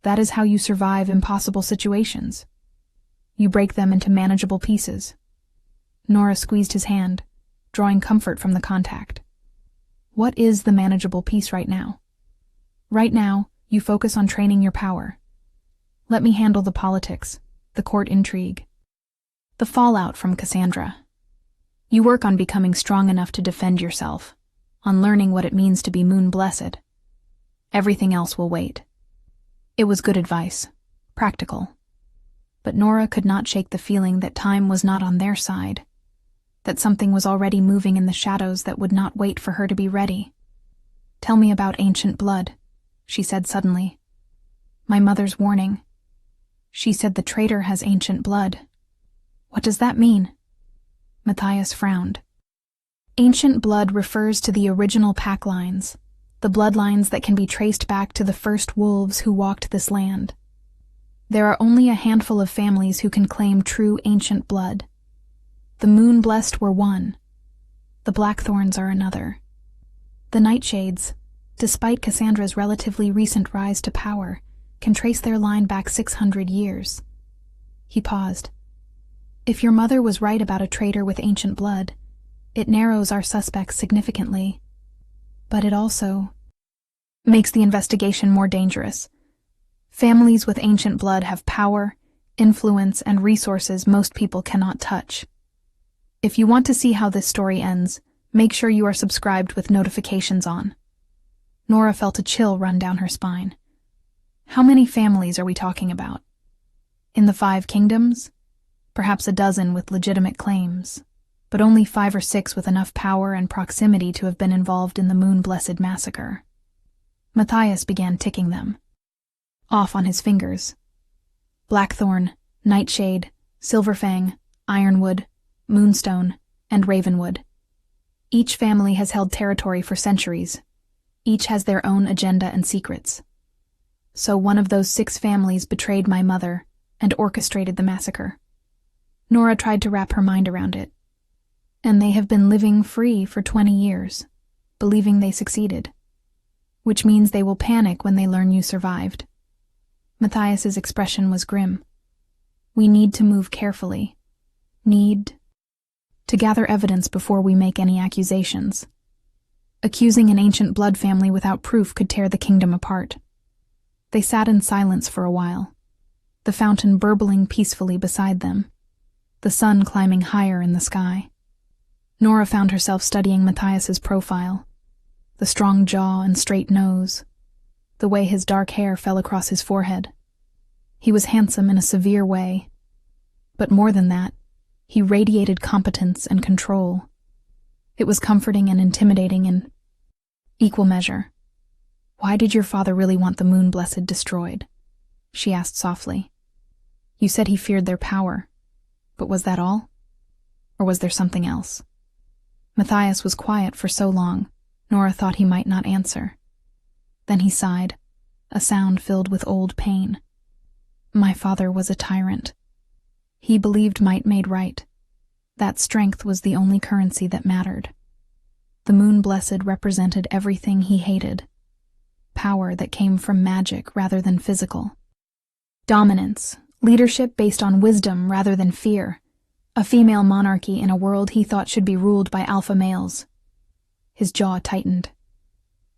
That is how you survive impossible situations. You break them into manageable pieces." Nora squeezed his hand, drawing comfort from the contact. "What is the manageable piece right now?" "Right now, you focus on training your power. Let me handle the politics, the court intrigue, the fallout from Cassandra. You work on becoming strong enough to defend yourself, on learning what it means to be moon-blessed. Everything else will wait." It was good advice, practical. But Nora could not shake the feeling that time was not on their side, that something was already moving in the shadows that would not wait for her to be ready. "Tell me about ancient blood," she said suddenly. "My mother's warning. She said the traitor has ancient blood. What does that mean?" Matthias frowned. Ancient blood refers to the original pack lines, the bloodlines that can be traced back to the first wolves who walked this land. There are only a handful of families who can claim true ancient blood. The moon-blessed were one. The Blackthorns are another. The Nightshades, despite Cassandra's relatively recent rise to power, can trace their line back 600 years. He paused. If your mother was right about a traitor with ancient blood, it narrows our suspects significantly. But it also makes the investigation more dangerous. Families with ancient blood have power, influence, and resources most people cannot touch. If you want to see how this story ends, make sure you are subscribed with notifications on. Nora felt a chill run down her spine. How many families are we talking about? In the 5 kingdoms? Perhaps a dozen with legitimate claims, but only 5 or 6 with enough power and proximity to have been involved in the Moon-Blessed massacre. Matthias began ticking them off on his fingers. Blackthorn, Nightshade, Silverfang, Ironwood, Moonstone, and Ravenwood. Each family has held territory for centuries. Each has their own agenda and secrets. So one of those 6 families betrayed my mother and orchestrated the massacre. Nora tried to wrap her mind around it. And they have been living free for 20 years, believing they succeeded. Which means they will panic when they learn you survived. Matthias's expression was grim. We need to move carefully. Need to gather evidence before we make any accusations. Accusing an ancient blood family without proof could tear the kingdom apart. They sat in silence for a while, the fountain burbling peacefully beside them, the sun climbing higher in the sky. Nora found herself studying Matthias's profile, the strong jaw and straight nose, the way his dark hair fell across his forehead. He was handsome in a severe way, but more than that, he radiated competence and control. It was comforting and intimidating in equal measure. Why did your father really want the Moon-Blessed destroyed? She asked softly. You said he feared their power, but was that all? Or was there something else? Matthias was quiet for so long, Nora thought he might not answer. Then he sighed, a sound filled with old pain. My father was a tyrant. He believed might made right. That strength was the only currency that mattered. The Moon-Blessed represented everything he hated. Power that came from magic rather than physical. Dominance, leadership based on wisdom rather than fear. A female monarchy in a world he thought should be ruled by alpha males. His jaw tightened.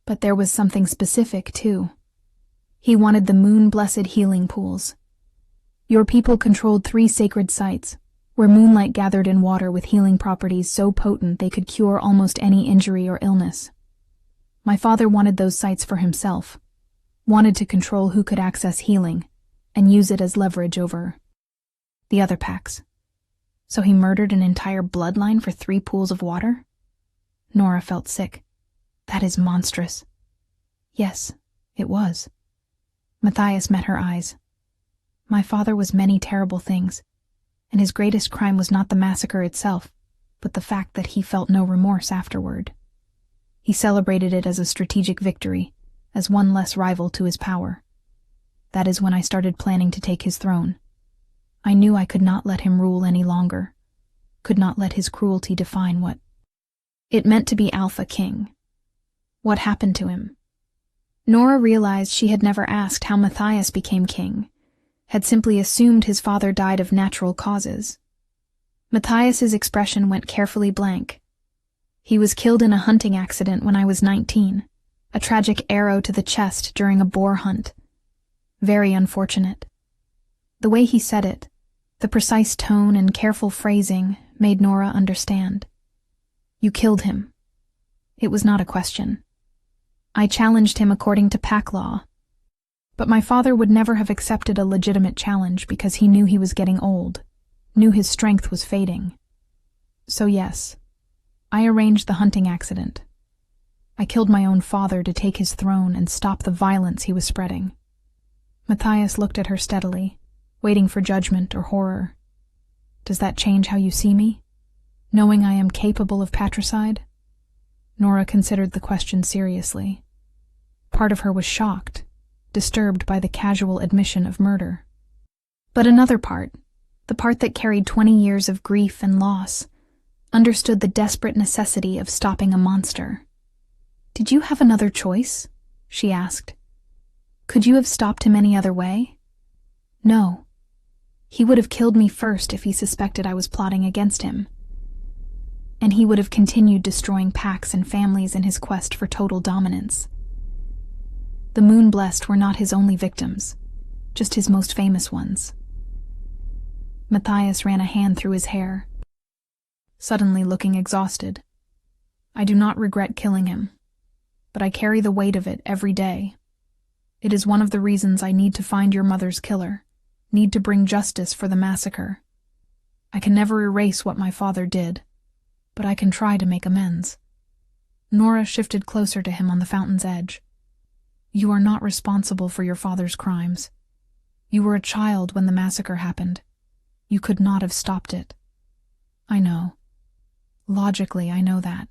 But there was something specific, too. He wanted the Moon-Blessed healing pools. Your people controlled 3 sacred sites, where moonlight gathered in water with healing properties so potent they could cure almost any injury or illness. My father wanted those sites for himself, wanted to control who could access healing, and use it as leverage over the other packs. So he murdered an entire bloodline for 3 pools of water? Nora felt sick. That is monstrous. Yes, it was. Matthias met her eyes. My father was many terrible things, and his greatest crime was not the massacre itself, but the fact that he felt no remorse afterward. He celebrated it as a strategic victory, as one less rival to his power. That is when I started planning to take his throne. I knew I could not let him rule any longer, could not let his cruelty define what it meant to be Alpha King. What happened to him? Nora realized she had never asked how Matthias became king, had simply assumed his father died of natural causes. Matthias's expression went carefully blank. He was killed in a hunting accident when I was 19, a tragic arrow to the chest during a boar hunt. Very unfortunate. The way he said it, the precise tone and careful phrasing, made Nora understand. You killed him. It was not a question. I challenged him according to pack law. But my father would never have accepted a legitimate challenge because he knew he was getting old, knew his strength was fading. So yes, I arranged the hunting accident. I killed my own father to take his throne and stop the violence he was spreading. Matthias looked at her steadily, waiting for judgment or horror. Does that change how you see me? Knowing I am capable of patricide? Nora considered the question seriously. Part of her was shocked, disturbed by the casual admission of murder. But another part, the part that carried 20 years of grief and loss, understood the desperate necessity of stopping a monster. "Did you have another choice?" she asked. "Could you have stopped him any other way?" "No. He would have killed me first if he suspected I was plotting against him. And he would have continued destroying packs and families in his quest for total dominance. The Moonblessed were not his only victims, just his most famous ones." Matthias ran a hand through his hair, suddenly looking exhausted. "I do not regret killing him, but I carry the weight of it every day. It is one of the reasons I need to find your mother's killer, need to bring justice for the massacre. I can never erase what my father did, but I can try to make amends." Nora shifted closer to him on the fountain's edge. "You are not responsible for your father's crimes. You were a child when the massacre happened. You could not have stopped it. I know. Logically, I know that.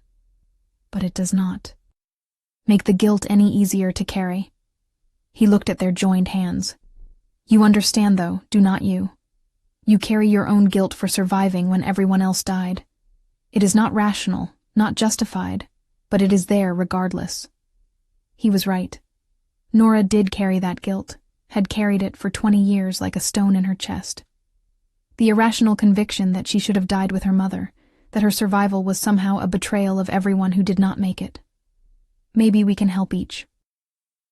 But it does not make the guilt any easier to carry." He looked at their joined hands. "You understand, though, do not you? You carry your own guilt for surviving when everyone else died. It is not rational, not justified, but it is there regardless." He was right. Nora did carry that guilt, had carried it for 20 years like a stone in her chest. The irrational conviction that she should have died with her mother, that her survival was somehow a betrayal of everyone who did not make it. "Maybe we can help each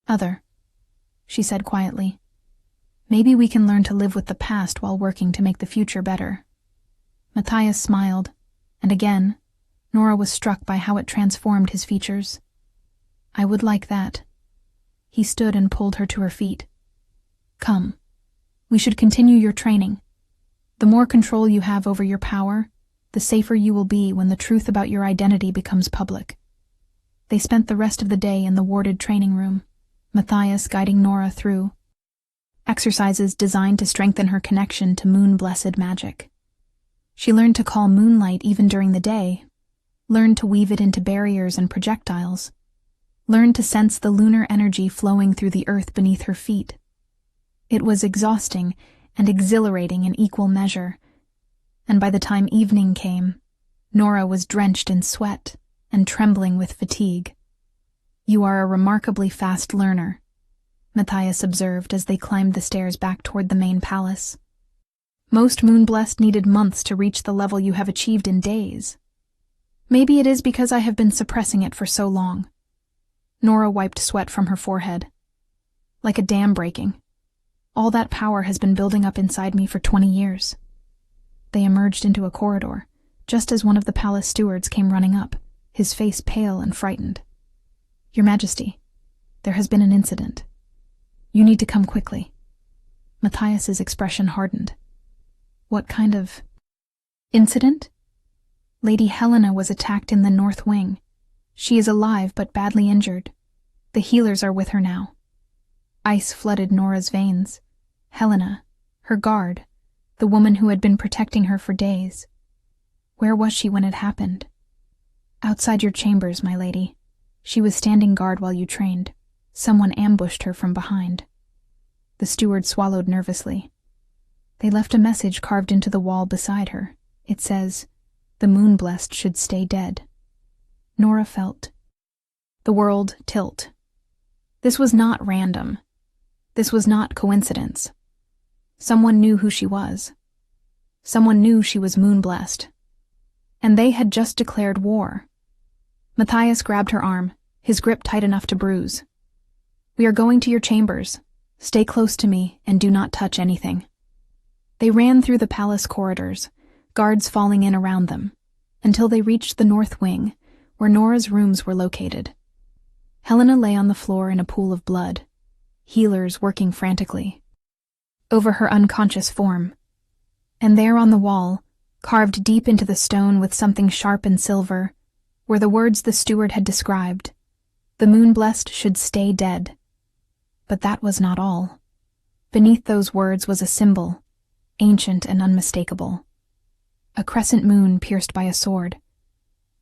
other," she said quietly. "Maybe we can learn to live with the past while working to make the future better." Matthias smiled, and again, Nora was struck by how it transformed his features. "I would like that." He stood and pulled her to her feet. "Come. We should continue your training. The more control you have over your power, the safer you will be when the truth about your identity becomes public." They spent the rest of the day in the warded training room, Matthias guiding Nora through exercises designed to strengthen her connection to moon-blessed magic. She learned to call moonlight even during the day, learned to weave it into barriers and projectiles, learned to sense the lunar energy flowing through the earth beneath her feet. It was exhausting and exhilarating in equal measure, and by the time evening came, Nora was drenched in sweat and trembling with fatigue. "You are a remarkably fast learner," Matthias observed as they climbed the stairs back toward the main palace. "Most Moonblessed needed months to reach the level you have achieved in days. Maybe it is because I have been suppressing it for so long." Nora wiped sweat from her forehead. "Like a dam breaking. All that power has been building up inside me for 20 years. They emerged into a corridor, just as one of the palace stewards came running up, his face pale and frightened. "Your Majesty, there has been an incident. You need to come quickly." Matthias's expression hardened. "What kind of incident?" "Lady Helena was attacked in the North Wing. She is alive but badly injured. The healers are with her now." Ice flooded Nora's veins. Helena, her guard, the woman who had been protecting her for days. Where was she when it happened? "Outside your chambers, my lady. She was standing guard while you trained. Someone ambushed her from behind." The steward swallowed nervously. "They left a message carved into the wall beside her. It says, 'The Moonblessed should stay dead.'" Nora felt the world tilt. This was not random. This was not coincidence. Someone knew who she was. Someone knew she was Moonblessed. And they had just declared war. Matthias grabbed her arm, his grip tight enough to bruise. "We are going to your chambers. Stay close to me and do not touch anything." They ran through the palace corridors, guards falling in around them, until they reached the North Wing, where Nora's rooms were located. Helena lay on the floor in a pool of blood, healers working frantically over her unconscious form. And there on the wall, carved deep into the stone with something sharp and silver, were the words the steward had described. The Moonblessed should stay dead. But that was not all. Beneath those words was a symbol, ancient and unmistakable. A crescent moon pierced by a sword.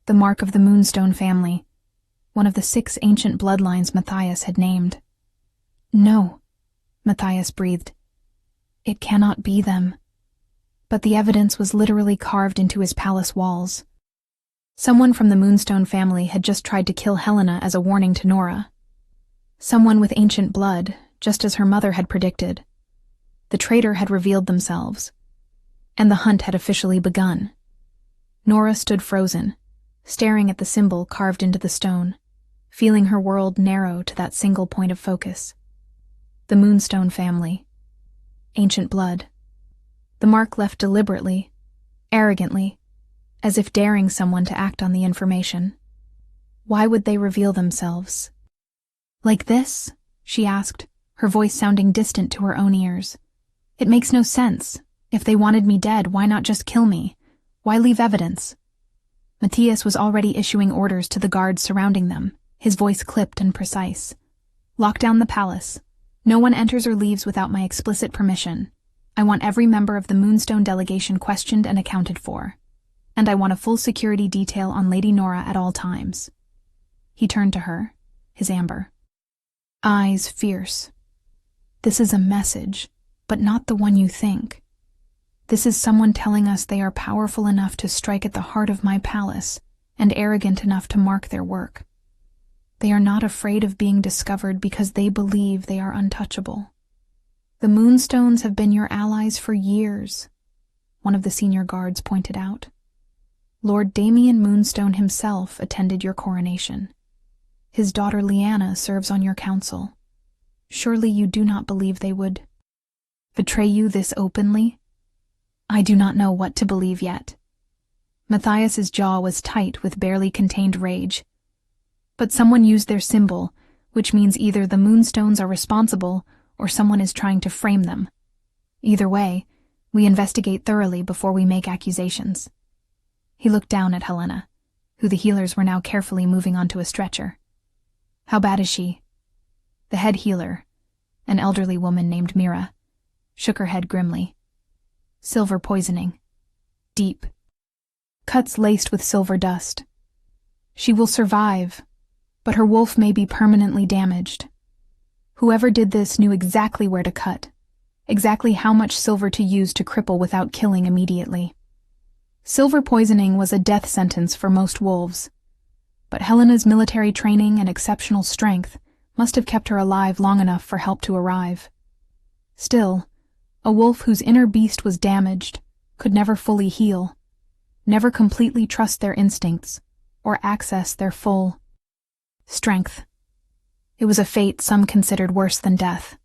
The mark of the Moonstone family, one of the 6 ancient bloodlines Matthias had named. "No," Matthias breathed. "It cannot be them." But the evidence was literally carved into his palace walls. Someone from the Moonstone family had just tried to kill Helena as a warning to Nora. Someone with ancient blood, just as her mother had predicted. The traitor had revealed themselves, and the hunt had officially begun. Nora stood frozen, staring at the symbol carved into the stone, feeling her world narrow to that single point of focus. The Moonstone family. Ancient blood. The mark left deliberately, arrogantly, as if daring someone to act on the information. Why would they reveal themselves? Like this? She asked, her voice sounding distant to her own ears. It makes no sense. If they wanted me dead, why not just kill me? Why leave evidence? Matthias was already issuing orders to the guards surrounding them, his voice clipped and precise. Lock down the palace. No one enters or leaves without my explicit permission. I want every member of the Moonstone delegation questioned and accounted for. And I want a full security detail on Lady Nora at all times. He turned to her, his amber eyes fierce. This is a message, but not the one you think. This is someone telling us they are powerful enough to strike at the heart of my palace and arrogant enough to mark their work. They are not afraid of being discovered because they believe they are untouchable. The Moonstones have been your allies for years, one of the senior guards pointed out. Lord Damien Moonstone himself attended your coronation. His daughter Lyanna serves on your council. Surely you do not believe they would betray you this openly? I do not know what to believe yet. Matthias's jaw was tight with barely contained rage. But someone used their symbol, which means either the Moonstones are responsible or someone is trying to frame them. Either way, we investigate thoroughly before we make accusations. He looked down at Helena, who the healers were now carefully moving onto a stretcher. How bad is she? The head healer, an elderly woman named Mira, shook her head grimly. Silver poisoning. Deep. Cuts laced with silver dust. She will survive, but her wolf may be permanently damaged. Whoever did this knew exactly where to cut, exactly how much silver to use to cripple without killing immediately. Silver poisoning was a death sentence for most wolves, but Helena's military training and exceptional strength must have kept her alive long enough for help to arrive. Still, a wolf whose inner beast was damaged could never fully heal, never completely trust their instincts, or access their full strength. It was a fate some considered worse than death.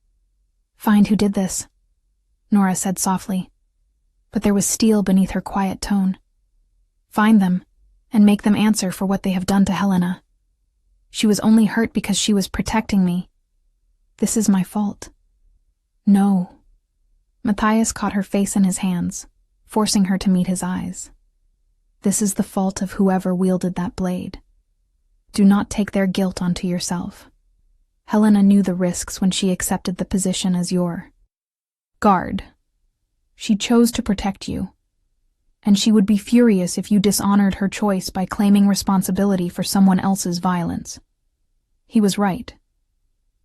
Find who did this, Nora said softly, but there was steel beneath her quiet tone. Find them, and make them answer for what they have done to Helena. She was only hurt because she was protecting me. This is my fault. No. Matthias caught her face in his hands, forcing her to meet his eyes. This is the fault of whoever wielded that blade. Do not take their guilt onto yourself. Helena knew the risks when she accepted the position as your guard. She chose to protect you, and she would be furious if you dishonored her choice by claiming responsibility for someone else's violence. He was right,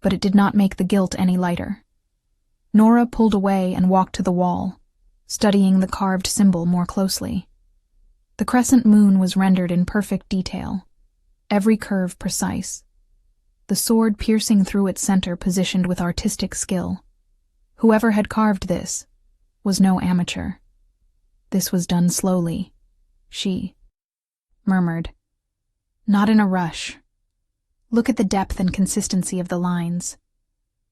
but it did not make the guilt any lighter. Nora pulled away and walked to the wall, studying the carved symbol more closely. The crescent moon was rendered in perfect detail, every curve precise, the sword piercing through its center positioned with artistic skill. Whoever had carved this was no amateur. This was done slowly, she murmured. Not in a rush. Look at the depth and consistency of the lines.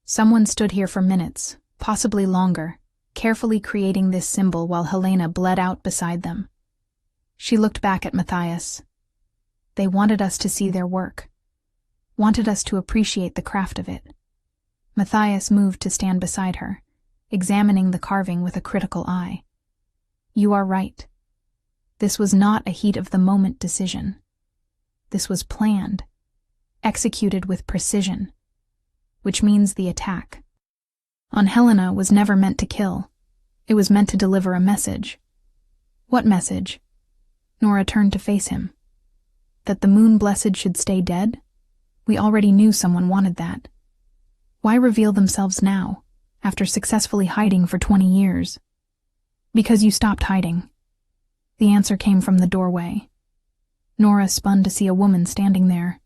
Someone stood here for minutes, possibly longer, carefully creating this symbol while Helena bled out beside them. She looked back at Matthias. They wanted us to see their work, wanted us to appreciate the craft of it. Matthias moved to stand beside her, examining the carving with a critical eye. You are right. This was not a heat-of-the-moment decision. This was planned, executed with precision, which means the attack on Helena was never meant to kill. It was meant to deliver a message. What message? Nora turned to face him. That the Moon-Blessed should stay dead? We already knew someone wanted that. Why reveal themselves now, after successfully hiding for 20 years? Because you stopped hiding. The answer came from the doorway. Nora spun to see a woman standing there,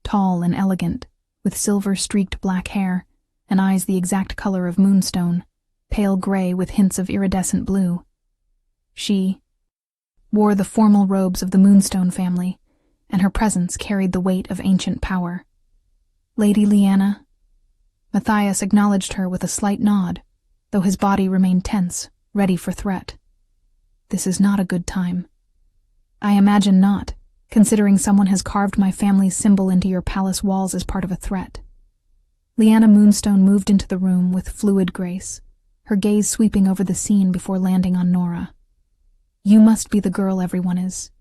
tall and elegant, with silver-streaked black hair and eyes the exact color of moonstone, pale gray with hints of iridescent blue. She wore the formal robes of the Moonstone family, and her presence carried the weight of ancient power. Lady Lyanna. Matthias acknowledged her with a slight nod, though his body remained tense, ready for threat. This is not a good time. I imagine not, considering someone has carved my family's symbol into your palace walls as part of a threat. Lyanna Moonstone moved into the room with fluid grace, her gaze sweeping over the scene before landing on Nora. You must be the girl everyone is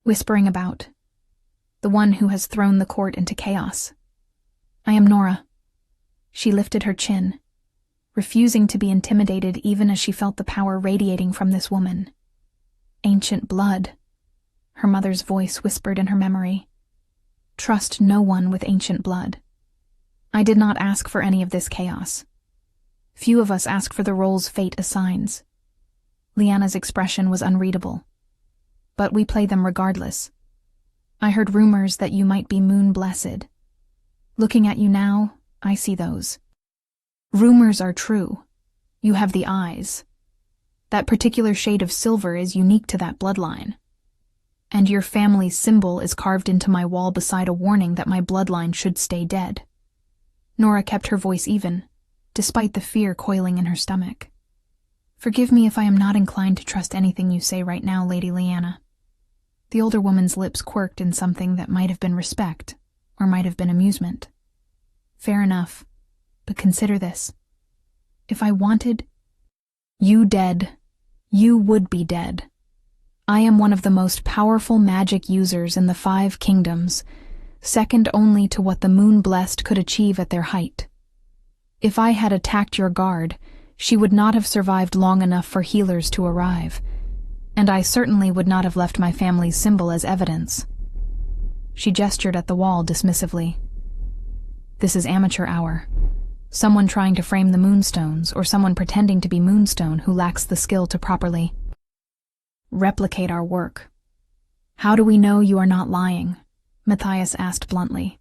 whispering about, the one who has thrown the court into chaos. I am Nora. She lifted her chin, refusing to be intimidated even as she felt the power radiating from this woman. Ancient blood, her mother's voice whispered in her memory. Trust no one with ancient blood. I did not ask for any of this chaos. Few of us ask for the roles fate assigns. Lyanna's expression was unreadable, but we play them regardless. I heard rumors that you might be moon-blessed. Looking at you now, I see those. Rumors are true. You have the eyes. That particular shade of silver is unique to that bloodline. And your family's symbol is carved into my wall beside a warning that my bloodline should stay dead. Nora kept her voice even, despite the fear coiling in her stomach. Forgive me if I am not inclined to trust anything you say right now, Lady Lyanna. The older woman's lips quirked in something that might have been respect, or might have been amusement. Fair enough, but consider this. If I wanted you dead, you would be dead. I am one of the most powerful magic users in the 5 kingdoms, second only to what the Moon-Blessed could achieve at their height. If I had attacked your guard, she would not have survived long enough for healers to arrive, and I certainly would not have left my family's symbol as evidence. She gestured at the wall dismissively. This is amateur hour. Someone trying to frame the Moonstones, or someone pretending to be Moonstone who lacks the skill to properly replicate our work. How do we know you are not lying? Matthias asked bluntly.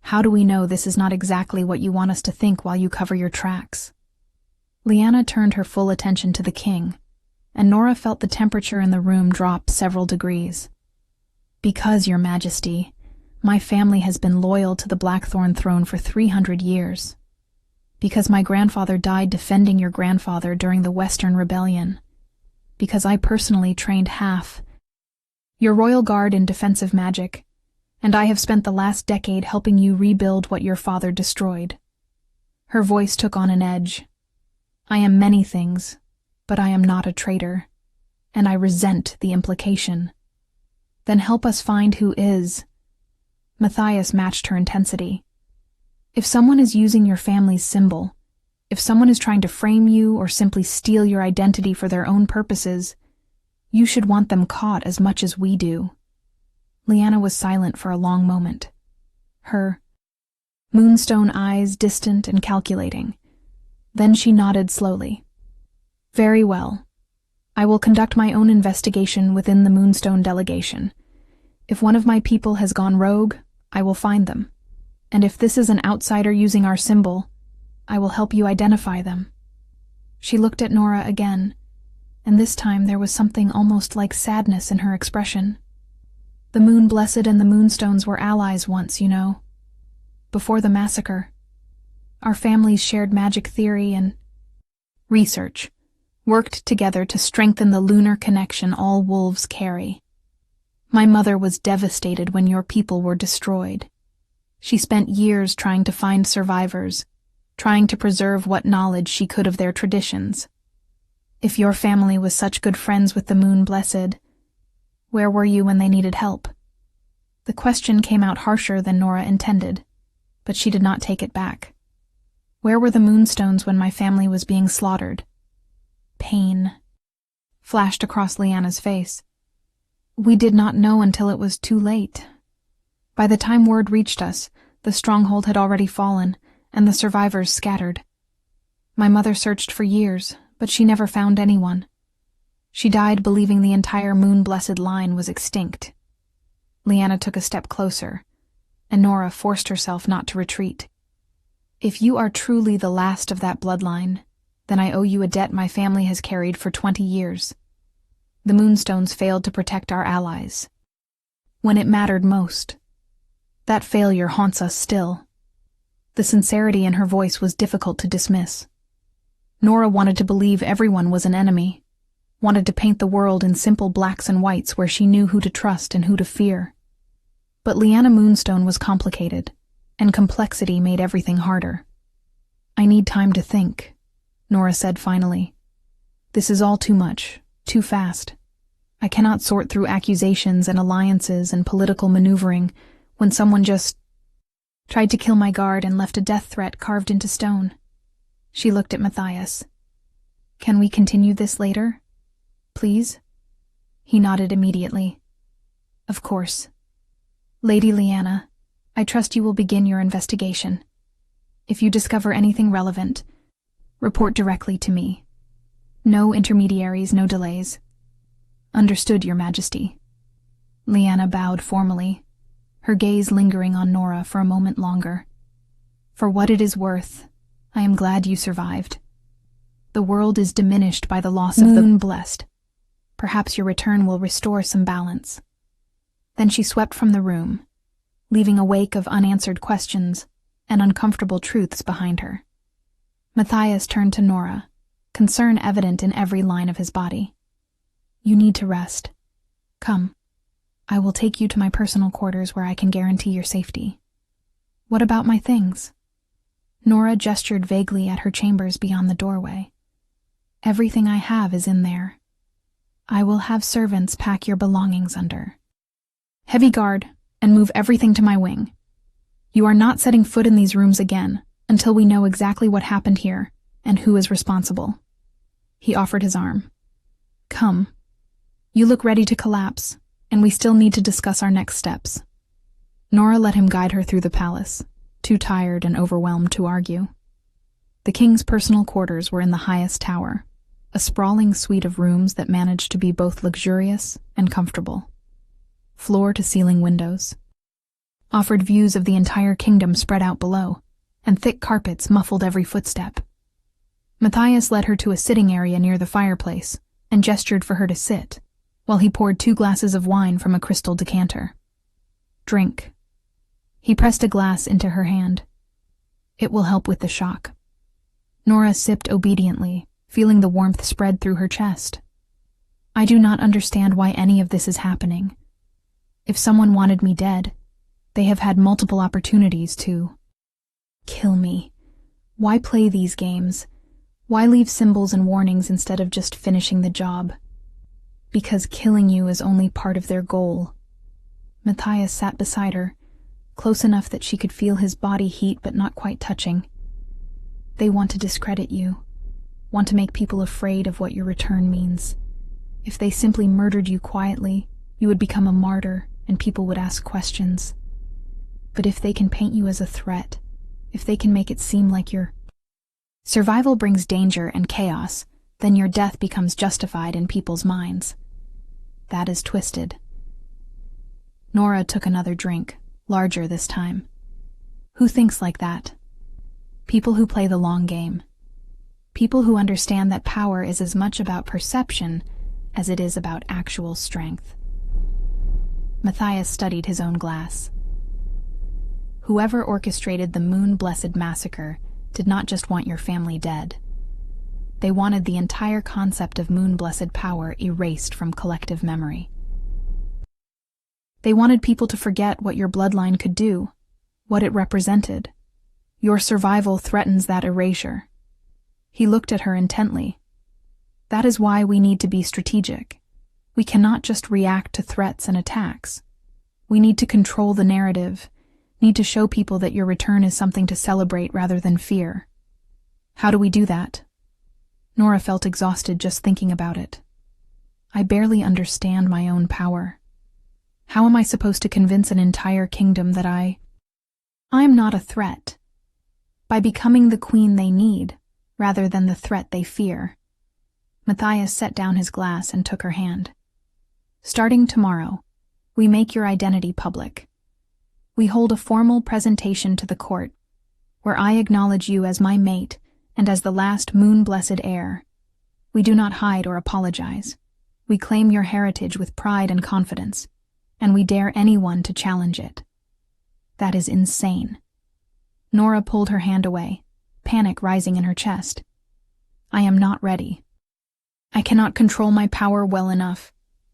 How do we know this is not exactly what you want us to think while you cover your tracks? Lyanna turned her full attention to the king, and Nora felt the temperature in the room drop several degrees. Because, Your Majesty, my family has been loyal to the Blackthorn throne for 300 years. Because my grandfather died defending your grandfather during the Western Rebellion. Because I personally trained half your royal guard in defensive magic, and I have spent the last decade helping you rebuild what your father destroyed. Her voice took on an edge. I am many things, but I am not a traitor, and I resent the implication. Then help us find who is. Matthias matched her intensity. If someone is using your family's symbol, if someone is trying to frame you or simply steal your identity for their own purposes, you should want them caught as much as we do. Lyanna was silent for a long moment, her moonstone eyes distant and calculating. Then she nodded slowly. Very well. I will conduct my own investigation within the Moonstone delegation. If one of my people has gone rogue, I will find them. And if this is an outsider using our symbol, I will help you identify them. She looked at Nora again, and this time there was something almost like sadness in her expression. The Moon-Blessed and the Moonstones were allies once, you know. Before the massacre. Our families shared magic theory and research, worked together to strengthen the lunar connection all wolves carry. My mother was devastated when your people were destroyed. She spent years trying to find survivors, trying to preserve what knowledge she could of their traditions. If your family was such good friends with the Moon-Blessed, where were you when they needed help? The question came out harsher than Nora intended, but she did not take it back. Where were the Moonstones when my family was being slaughtered? Pain flashed across Lyanna's face. We did not know until it was too late. By the time word reached us, the stronghold had already fallen, and the survivors scattered. My mother searched for years, but she never found anyone. She died believing the entire Moon-Blessed line was extinct. Lyanna took a step closer, and Nora forced herself not to retreat. If you are truly the last of that bloodline, then I owe you a debt my family has carried for 20 years. The Moonstones failed to protect our allies when it mattered most. That failure haunts us still. The sincerity in her voice was difficult to dismiss. Nora wanted to believe everyone was an enemy, wanted to paint the world in simple blacks and whites where she knew who to trust and who to fear. But Lyanna Moonstone was complicated, and complexity made everything harder. I need time to think, Nora said finally. This is all too much, too fast. I cannot sort through accusations and alliances and political maneuvering when someone just tried to kill my guard and left a death threat carved into stone. She looked at Matthias. Can we continue this later? Please? He nodded immediately. Of course. Lady Lyanna, I trust you will begin your investigation. If you discover anything relevant, report directly to me. No intermediaries, no delays. Understood, Your Majesty. Lyanna bowed formally, her gaze lingering on Nora for a moment longer. For what it is worth, I am glad you survived. The world is diminished by the loss of the Moon-blessed. Perhaps your return will restore some balance. Then she swept from the room, leaving a wake of unanswered questions and uncomfortable truths behind her. Matthias turned to Nora, concern evident in every line of his body. You need to rest. Come. I will take you to my personal quarters where I can guarantee your safety. What about my things? Nora gestured vaguely at her chambers beyond the doorway. Everything I have is in there. I will have servants pack your belongings under. Heavy guard, and move everything to my wing. You are not setting foot in these rooms again until we know exactly what happened here and who is responsible. He offered his arm. Come. You look ready to collapse, and we still need to discuss our next steps. Nora let him guide her through the palace, too tired and overwhelmed to argue. The king's personal quarters were in the highest tower, a sprawling suite of rooms that managed to be both luxurious and comfortable. Floor-to-ceiling windows offered views of the entire kingdom spread out below, and thick carpets muffled every footstep. Matthias led her to a sitting area near the fireplace and gestured for her to sit, while he poured 2 glasses of wine from a crystal decanter. Drink. He pressed a glass into her hand. It will help with the shock. Nora sipped obediently, feeling the warmth spread through her chest. I do not understand why any of this is happening. If someone wanted me dead, they have had multiple opportunities to kill me. Why play these games? Why leave symbols and warnings instead of just finishing the job? Because killing you is only part of their goal. Matthias sat beside her, close enough that she could feel his body heat but not quite touching. They want to discredit you, want to make people afraid of what your return means. If they simply murdered you quietly, you would become a martyr and people would ask questions. But if they can paint you as a threat, if they can make it seem like your survival brings danger and chaos, then your death becomes justified in people's minds. That is twisted. Nora took another drink, larger this time. Who thinks like that? People who play the long game. People who understand that power is as much about perception as it is about actual strength. Matthias studied his own glass. Whoever orchestrated the Moon-blessed massacre did not just want your family dead. They wanted the entire concept of Moon-blessed power erased from collective memory. They wanted people to forget what your bloodline could do, what it represented. Your survival threatens that erasure. He looked at her intently. That is why we need to be strategic. We cannot just react to threats and attacks. We need to control the narrative, need to show people that your return is something to celebrate rather than fear. How do we do that? Nora felt exhausted just thinking about it. I barely understand my own power. How am I supposed to convince an entire kingdom that I'm not a threat? By becoming the queen they need, rather than the threat they fear. Matthias set down his glass and took her hand. Starting tomorrow, We make your identity public. We hold a formal presentation to the court, where I acknowledge you as my mate and as the last moon-blessed heir. We do not hide or apologize. We claim your heritage with pride and confidence, and we dare anyone to challenge it. That is insane. Nora pulled her hand away, panic rising in her chest. I am not ready. I cannot control my power well enough,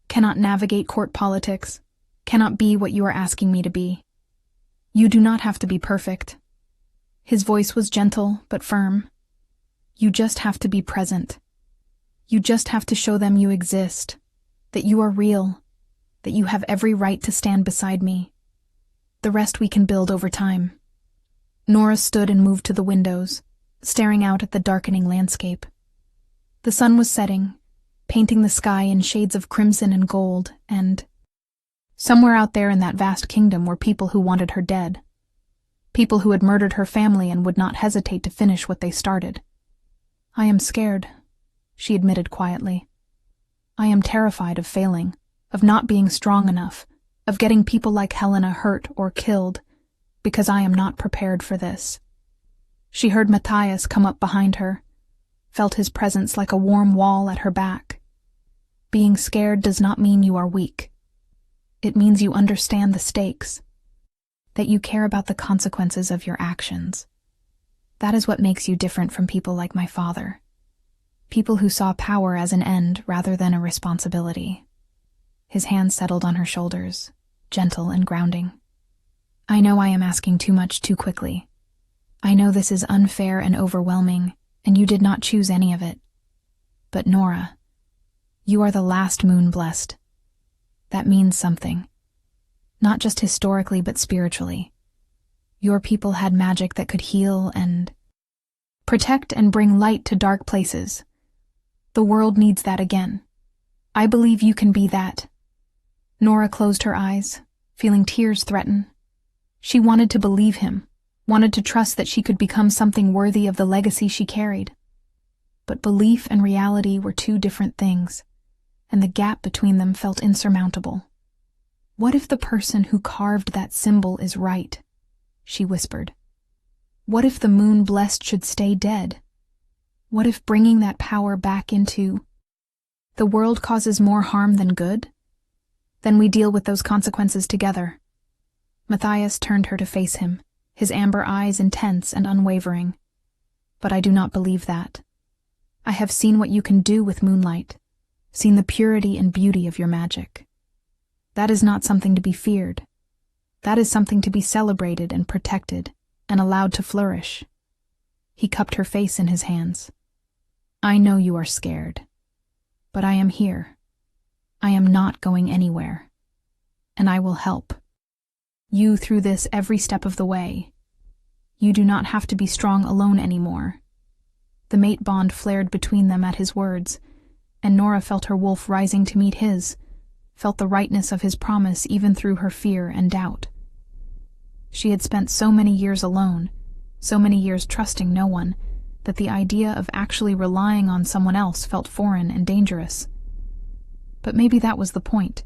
cannot navigate court politics, cannot be what you are asking me to be. You do not have to be perfect. His voice was gentle but firm. You just have to be present. You just have to show them you exist, that you are real, that you have every right to stand beside me. The rest we can build over time. Nora stood and moved to the windows, staring out at the darkening landscape. The sun was setting, painting the sky in shades of crimson and gold, and somewhere out there in that vast kingdom were people who wanted her dead. People who had murdered her family and would not hesitate to finish what they started. I am scared, she admitted quietly. I am terrified of failing, of not being strong enough, of getting people like Helena hurt or killed, because I am not prepared for this. She heard Matthias come up behind her, felt his presence like a warm wall at her back. Being scared does not mean you are weak. It means you understand the stakes, that you care about the consequences of your actions. That is what makes you different from people like my father. People who saw power as an end rather than a responsibility. His hand settled on her shoulders, gentle and grounding. I know I am asking too much too quickly. I know this is unfair and overwhelming, and you did not choose any of it. But Nora, you are the last moon blessed. That means something. Not just historically, but spiritually. Your people had magic that could heal and protect and bring light to dark places. The world needs that again. I believe you can be that. Nora closed her eyes, feeling tears threaten. She wanted to believe him, wanted to trust that she could become something worthy of the legacy she carried. But belief and reality were two different things, and the gap between them felt insurmountable. What if the person who carved that symbol is right? She whispered. What if the moon blessed should stay dead? What if bringing that power back into the world causes more harm than good? Then we deal with those consequences together. Matthias turned her to face him, his amber eyes intense and unwavering. But I do not believe that. I have seen what you can do with moonlight, seen the purity and beauty of your magic. That is not something to be feared. That is something to be celebrated and protected and allowed to flourish. He cupped her face in his hands. I know you are scared, but I am here. I am not going anywhere, and I will help you through this every step of the way. You do not have to be strong alone anymore. The mate bond flared between them at his words, and Nora felt her wolf rising to meet his, felt the rightness of his promise even through her fear and doubt. She had spent so many years alone, so many years trusting no one, that the idea of actually relying on someone else felt foreign and dangerous. But maybe that was the point.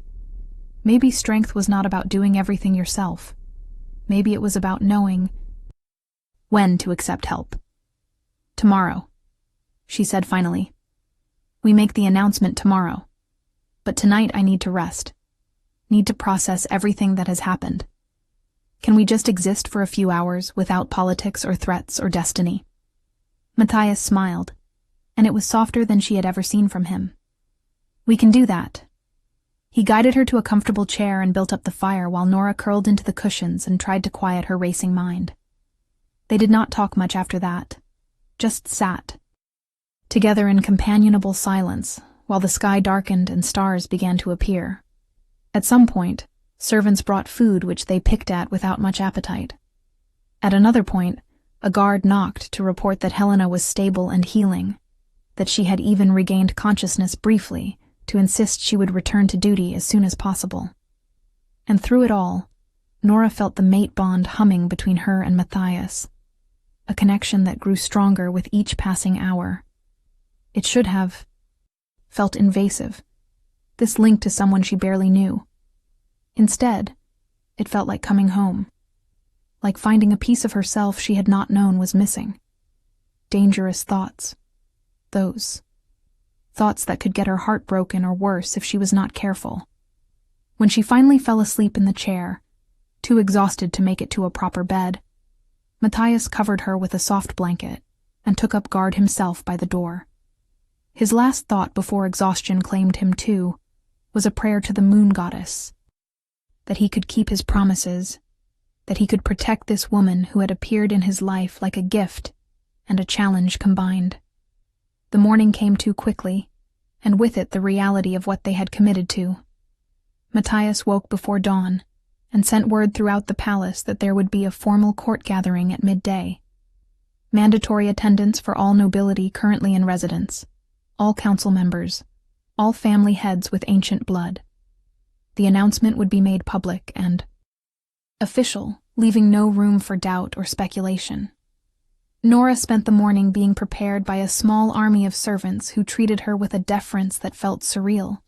Maybe strength was not about doing everything yourself. Maybe it was about knowing when to accept help. Tomorrow, she said finally. We make the announcement tomorrow. But tonight I need to rest. Need to process everything that has happened. Can we just exist for a few hours without politics or threats or destiny? Matthias smiled, and it was softer than she had ever seen from him. We can do that. He guided her to a comfortable chair and built up the fire while Nora curled into the cushions and tried to quiet her racing mind. They did not talk much after that, just sat, together in companionable silence, while the sky darkened and stars began to appear. At some point, servants brought food which they picked at without much appetite. At another point, a guard knocked to report that Helena was stable and healing, that she had even regained consciousness briefly, to insist she would return to duty as soon as possible. And through it all, Nora felt the mate bond humming between her and Matthias, a connection that grew stronger with each passing hour. It should have felt invasive, this link to someone she barely knew. Instead, it felt like coming home, like finding a piece of herself she had not known was missing. Dangerous thoughts. Those. Thoughts that could get her heart broken or worse if she was not careful. When she finally fell asleep in the chair, too exhausted to make it to a proper bed, Matthias covered her with a soft blanket and took up guard himself by the door. His last thought before exhaustion claimed him too was a prayer to the moon goddess, that he could keep his promises, that he could protect this woman who had appeared in his life like a gift and a challenge combined. The morning came too quickly, and with it the reality of what they had committed to. Matthias woke before dawn and sent word throughout the palace that there would be a formal court gathering at midday. Mandatory attendance for all nobility currently in residence, all council members, all family heads with ancient blood. The announcement would be made public and official, leaving no room for doubt or speculation. Nora spent the morning being prepared by a small army of servants who treated her with a deference that felt surreal.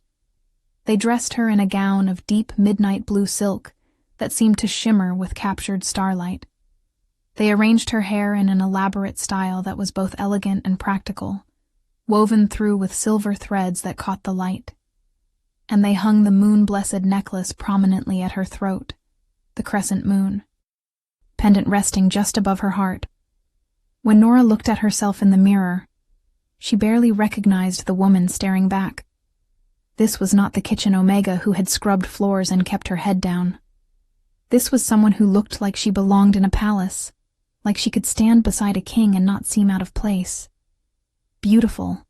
They dressed her in a gown of deep midnight blue silk that seemed to shimmer with captured starlight. They arranged her hair in an elaborate style that was both elegant and practical, woven through with silver threads that caught the light. And they hung the moon-blessed necklace prominently at her throat, the crescent moon, pendant resting just above her heart. When Nora looked at herself in the mirror, she barely recognized the woman staring back. This was not the kitchen Omega who had scrubbed floors and kept her head down. This was someone who looked like she belonged in a palace, like she could stand beside a king and not seem out of place. Beautiful.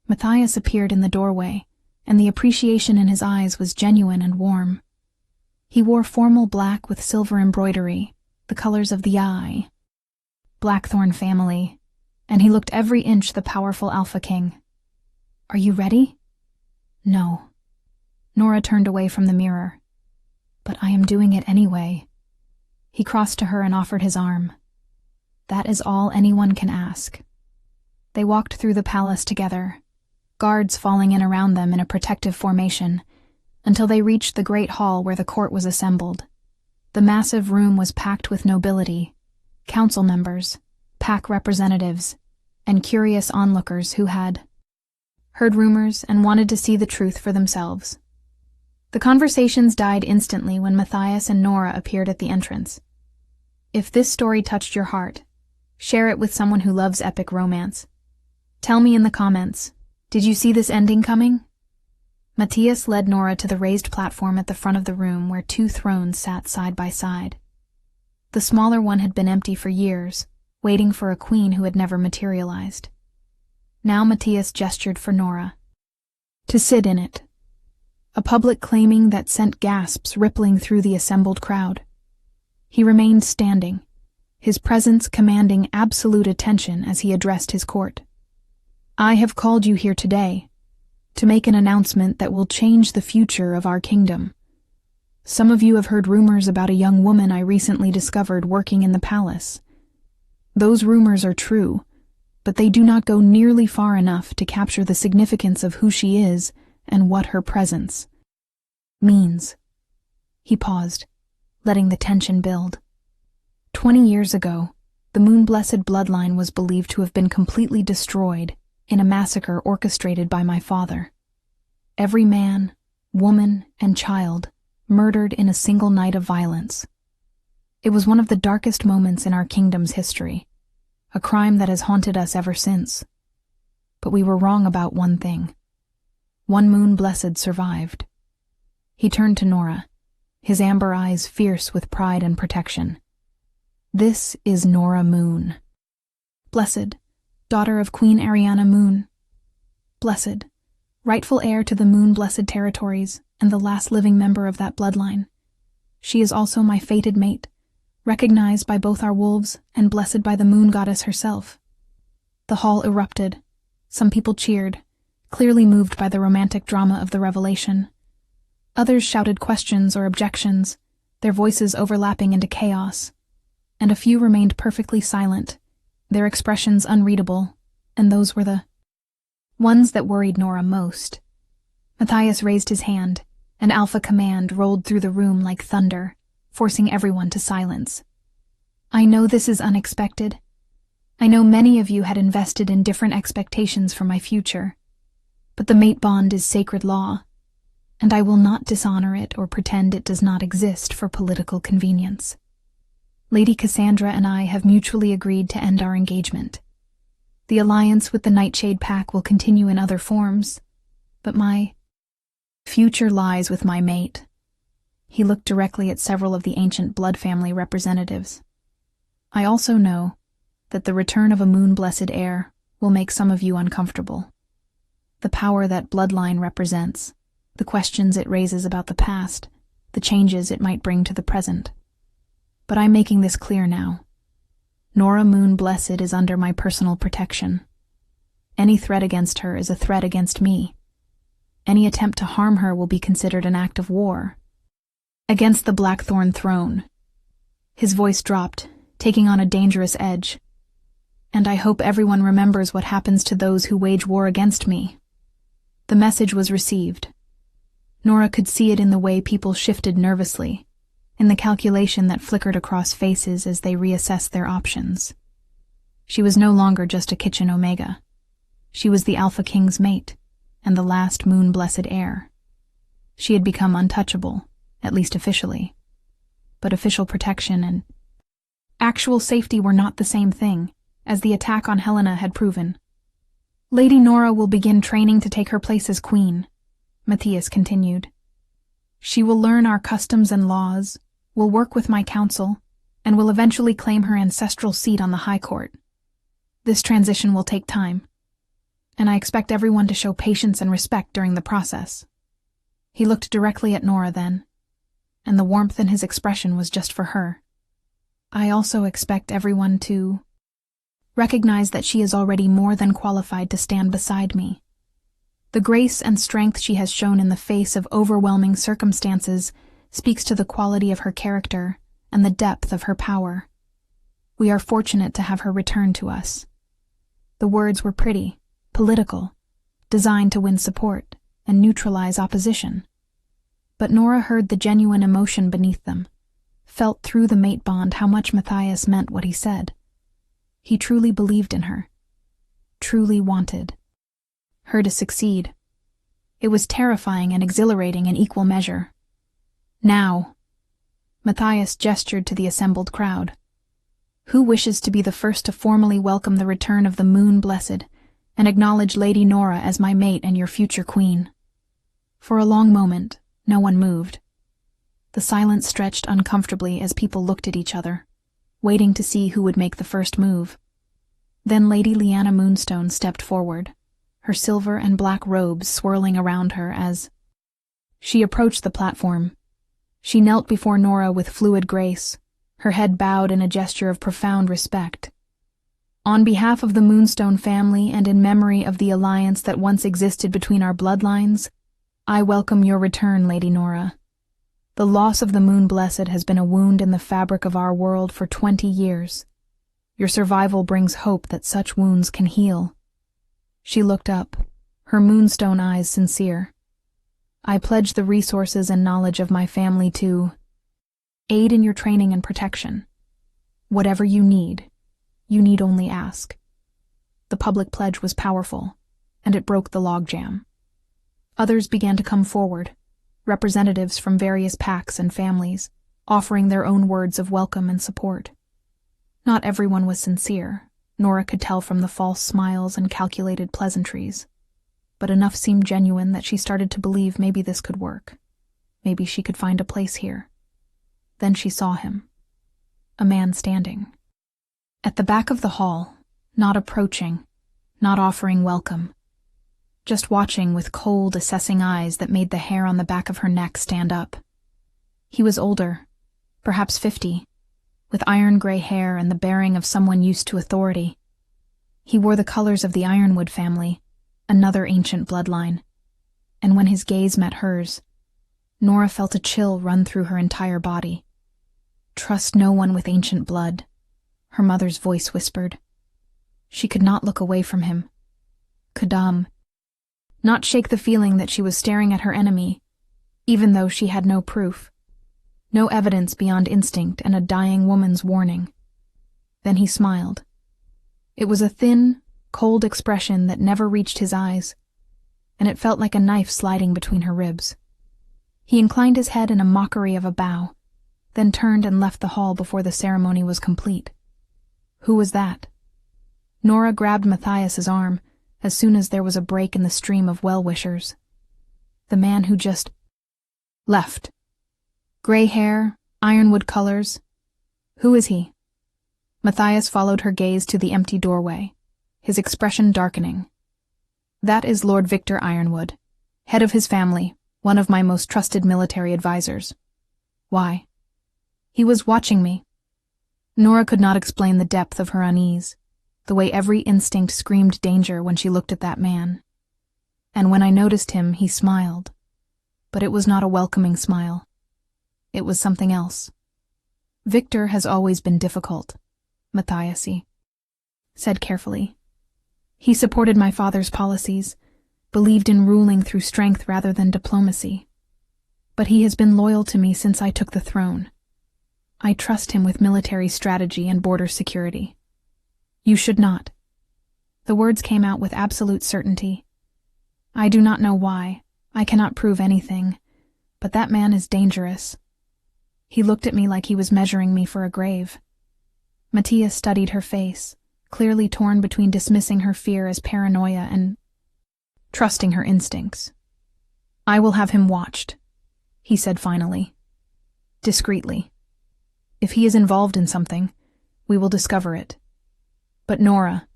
Matthias appeared in the doorway, and the appreciation in his eyes was genuine and warm. He wore formal black with silver embroidery, the colors of the eye, Blackthorn family, and he looked every inch the powerful Alpha King. "Are you ready?" "No." Nora turned away from the mirror. "But I am doing it anyway." He crossed to her and offered his arm. That is all anyone can ask. They walked through the palace together, guards falling in around them in a protective formation, until they reached the great hall where the court was assembled. The massive room was packed with nobility, council members, pack representatives, and curious onlookers who had heard rumors and wanted to see the truth for themselves. The conversations died instantly when Matthias and Nora appeared at the entrance. If this story touched your heart, share it with someone who loves epic romance. Tell me in the comments, did you see this ending coming? Matthias led Nora to the raised platform at the front of the room where two thrones sat side by side. The smaller one had been empty for years, waiting for a queen who had never materialized. Now Matthias gestured for Nora to sit in it, a public claiming that sent gasps rippling through the assembled crowd. He remained standing, his presence commanding absolute attention as he addressed his court. "I have called you here today to make an announcement that will change the future of our kingdom. Some of you have heard rumors about a young woman I recently discovered working in the palace. Those rumors are true, but they do not go nearly far enough to capture the significance of who she is and what her presence means." He paused, letting the tension build. 20 years ago, the moon-blessed bloodline was believed to have been completely destroyed in a massacre orchestrated by my father. Every man, woman, and child murdered in a single night of violence. It was one of the darkest moments in our kingdom's history, a crime that has haunted us ever since. But we were wrong about one thing. One moon-blessed survived. He turned to Nora, his amber eyes fierce with pride and protection. "This is Nora Moon. Blessed, daughter of Queen Ariana Moon. Blessed, rightful heir to the moon-blessed territories and the last living member of that bloodline. She is also my fated mate, recognized by both our wolves and blessed by the moon goddess herself." The hall erupted. Some people cheered, clearly moved by the romantic drama of the revelation. Others shouted questions or objections, their voices overlapping into chaos, and a few remained perfectly silent, their expressions unreadable, and those were the ones that worried Nora most. Matthias raised his hand, An alpha command rolled through the room like thunder, forcing everyone to silence. I know this is unexpected. I know many of you had invested in different expectations for my future, but the mate bond is sacred law, and I will not dishonor it or pretend it does not exist for political convenience. Lady Cassandra and I have mutually agreed to end our engagement. The alliance with the Nightshade Pack will continue in other forms, but my future lies with my mate. He looked directly at several of the ancient blood family representatives. I also know that the return of a moon-blessed heir will make some of you uncomfortable. The power that bloodline represents, the questions it raises about the past, the changes it might bring to the present. But I'm making this clear now. Nora Moon-Blessed is under my personal protection. Any threat against her is a threat against me. Any attempt to harm her will be considered an act of war. Against the Blackthorn throne. His voice dropped, taking on a dangerous edge. And I hope everyone remembers what happens to those who wage war against me. The message was received. Nora could see it in the way people shifted nervously, in the calculation that flickered across faces as they reassessed their options. She was no longer just a kitchen Omega. She was the Alpha King's mate, and the last moon-blessed heir. She had become untouchable, at least officially. But official protection and actual safety were not the same thing, as the attack on Helena had proven. Lady Nora will begin training to take her place as queen, Matthias continued. She will learn our customs and laws, will work with my council, and will eventually claim her ancestral seat on the High Court. This transition will take time, and I expect everyone to show patience and respect during the process. He looked directly at Nora then, and the warmth in his expression was just for her. I also expect everyone to recognize that she is already more than qualified to stand beside me. The grace and strength she has shown in the face of overwhelming circumstances speaks to the quality of her character and the depth of her power. We are fortunate to have her return to us. The words were pretty, political, designed to win support and neutralize opposition. But Nora heard the genuine emotion beneath them, felt through the mate bond how much Matthias meant what he said. He truly believed in her, truly wanted her to succeed. It was terrifying and exhilarating in equal measure. Now, Matthias gestured to the assembled crowd. Who wishes to be the first to formally welcome the return of the Moon-Blessed and acknowledge Lady Nora as my mate and your future queen? For a long moment, no one moved. The silence stretched uncomfortably as people looked at each other, waiting to see who would make the first move. Then Lady Lyanna Moonstone stepped forward, her silver and black robes swirling around her as she approached the platform. She knelt before Nora with fluid grace, her head bowed in a gesture of profound respect. On behalf of the Moonstone family and in memory of the alliance that once existed between our bloodlines, I welcome your return, Lady Nora. The loss of the Moon-Blessed has been a wound in the fabric of our world for 20 years. Your survival brings hope that such wounds can heal. She looked up, her moonstone eyes sincere. I pledge the resources and knowledge of my family to aid in your training and protection. Whatever you need only ask. The public pledge was powerful, and it broke the logjam. Others began to come forward, representatives from various packs and families, offering their own words of welcome and support. Not everyone was sincere, Nora could tell from the false smiles and calculated pleasantries, but enough seemed genuine that she started to believe maybe this could work. Maybe she could find a place here. Then she saw him, a man standing at the back of the hall, not approaching, not offering welcome, just watching with cold, assessing eyes that made the hair on the back of her neck stand up. He was older, perhaps 50, with iron-gray hair and the bearing of someone used to authority. He wore the colors of the Ironwood family, another ancient bloodline, and when his gaze met hers, Nora felt a chill run through her entire body. Trust no one with ancient blood, her mother's voice whispered. She could not look away from him. Could not shake the feeling that she was staring at her enemy, even though she had no proof, no evidence beyond instinct and a dying woman's warning. Then he smiled. It was a thin, cold expression that never reached his eyes, and it felt like a knife sliding between her ribs. He inclined his head in a mockery of a bow, then turned and left the hall before the ceremony was complete. Who was that? Nora grabbed Matthias's arm as soon as there was a break in the stream of well-wishers. The man who just left. Gray hair, ironwood colors. Who is he? Matthias followed her gaze to the empty doorway, his expression darkening. That is Lord Victor Ironwood, head of his family, one of my most trusted military advisors. Why? He was watching me. Nora could not explain the depth of her unease, the way every instinct screamed danger when she looked at that man. And when I noticed him, he smiled. But it was not a welcoming smile. It was something else. Victor has always been difficult, Matthias said carefully. He supported my father's policies, believed in ruling through strength rather than diplomacy. But he has been loyal to me since I took the throne. I trust him with military strategy and border security. You should not. The words came out with absolute certainty. I do not know why. I cannot prove anything. But that man is dangerous. He looked at me like he was measuring me for a grave. Matthias studied her face, clearly torn between dismissing her fear as paranoia and trusting her instincts. I will have him watched, he said finally. Discreetly. If he is involved in something, we will discover it. But Nora,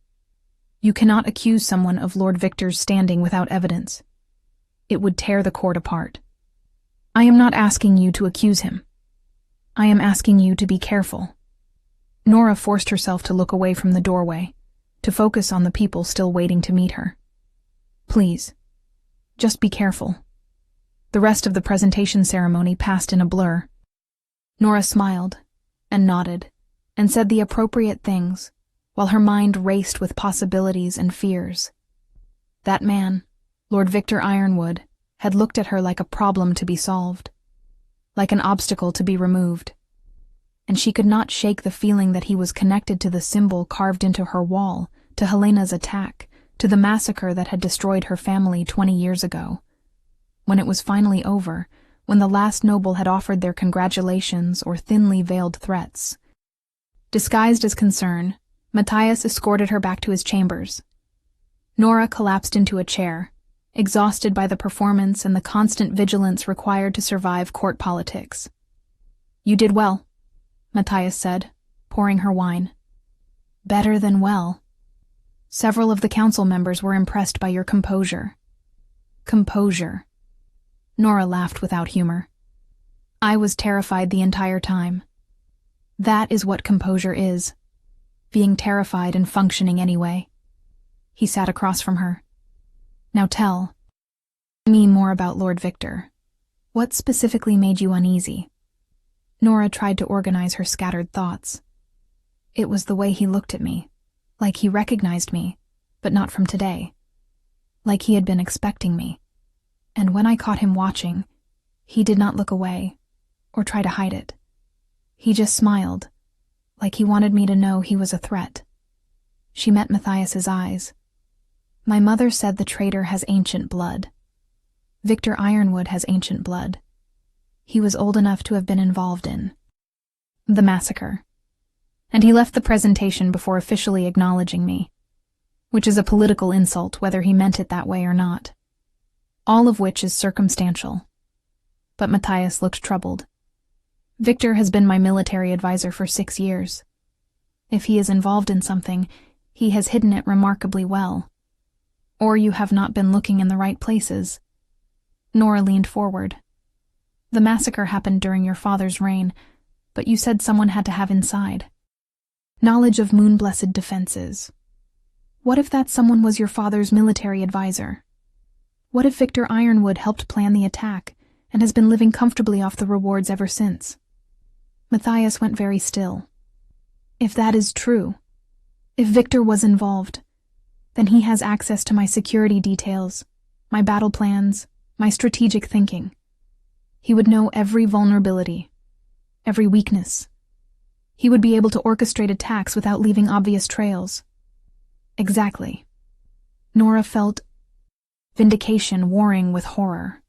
you cannot accuse someone of Lord Victor's standing without evidence. It would tear the court apart. I am not asking you to accuse him. I am asking you to be careful. Nora forced herself to look away from the doorway, to focus on the people still waiting to meet her. Please, just be careful. The rest of the presentation ceremony passed in a blur. Nora smiled, and nodded, and said the appropriate things, while her mind raced with possibilities and fears. That man, Lord Victor Ironwood, had looked at her like a problem to be solved, like an obstacle to be removed. And she could not shake the feeling that he was connected to the symbol carved into her wall, to Helena's attack, to the massacre that had destroyed her family 20 years ago. When it was finally over, when the last noble had offered their congratulations or thinly veiled threats, disguised as concern, Matthias escorted her back to his chambers. Nora collapsed into a chair, exhausted by the performance and the constant vigilance required to survive court politics. You did well, Matthias said, pouring her wine. Better than well. Several of the council members were impressed by your composure. Composure. Nora laughed without humor. I was terrified the entire time. That is what composure is. Being terrified and functioning anyway. He sat across from her. Now tell me more about Lord Victor. What specifically made you uneasy? Nora tried to organize her scattered thoughts. It was the way he looked at me, like he recognized me, but not from today. Like he had been expecting me. And when I caught him watching, he did not look away, or try to hide it. He just smiled, like he wanted me to know he was a threat. She met Matthias's eyes. My mother said the traitor has ancient blood. Victor Ironwood has ancient blood. He was old enough to have been involved in the massacre. And he left the presentation before officially acknowledging me, which is a political insult whether he meant it that way or not. All of which is circumstantial. But Matthias looked troubled. Victor has been my military advisor for 6 years. If he is involved in something, he has hidden it remarkably well. Or you have not been looking in the right places. Nora leaned forward. The massacre happened during your father's reign, but you said someone had to have inside. Knowledge of moon-blessed defenses. What if that someone was your father's military advisor? What if Victor Ironwood helped plan the attack and has been living comfortably off the rewards ever since? Matthias went very still. If that is true, if Victor was involved, then he has access to my security details, my battle plans, my strategic thinking. He would know every vulnerability, every weakness. He would be able to orchestrate attacks without leaving obvious trails. Exactly. Nora felt vindication warring with horror.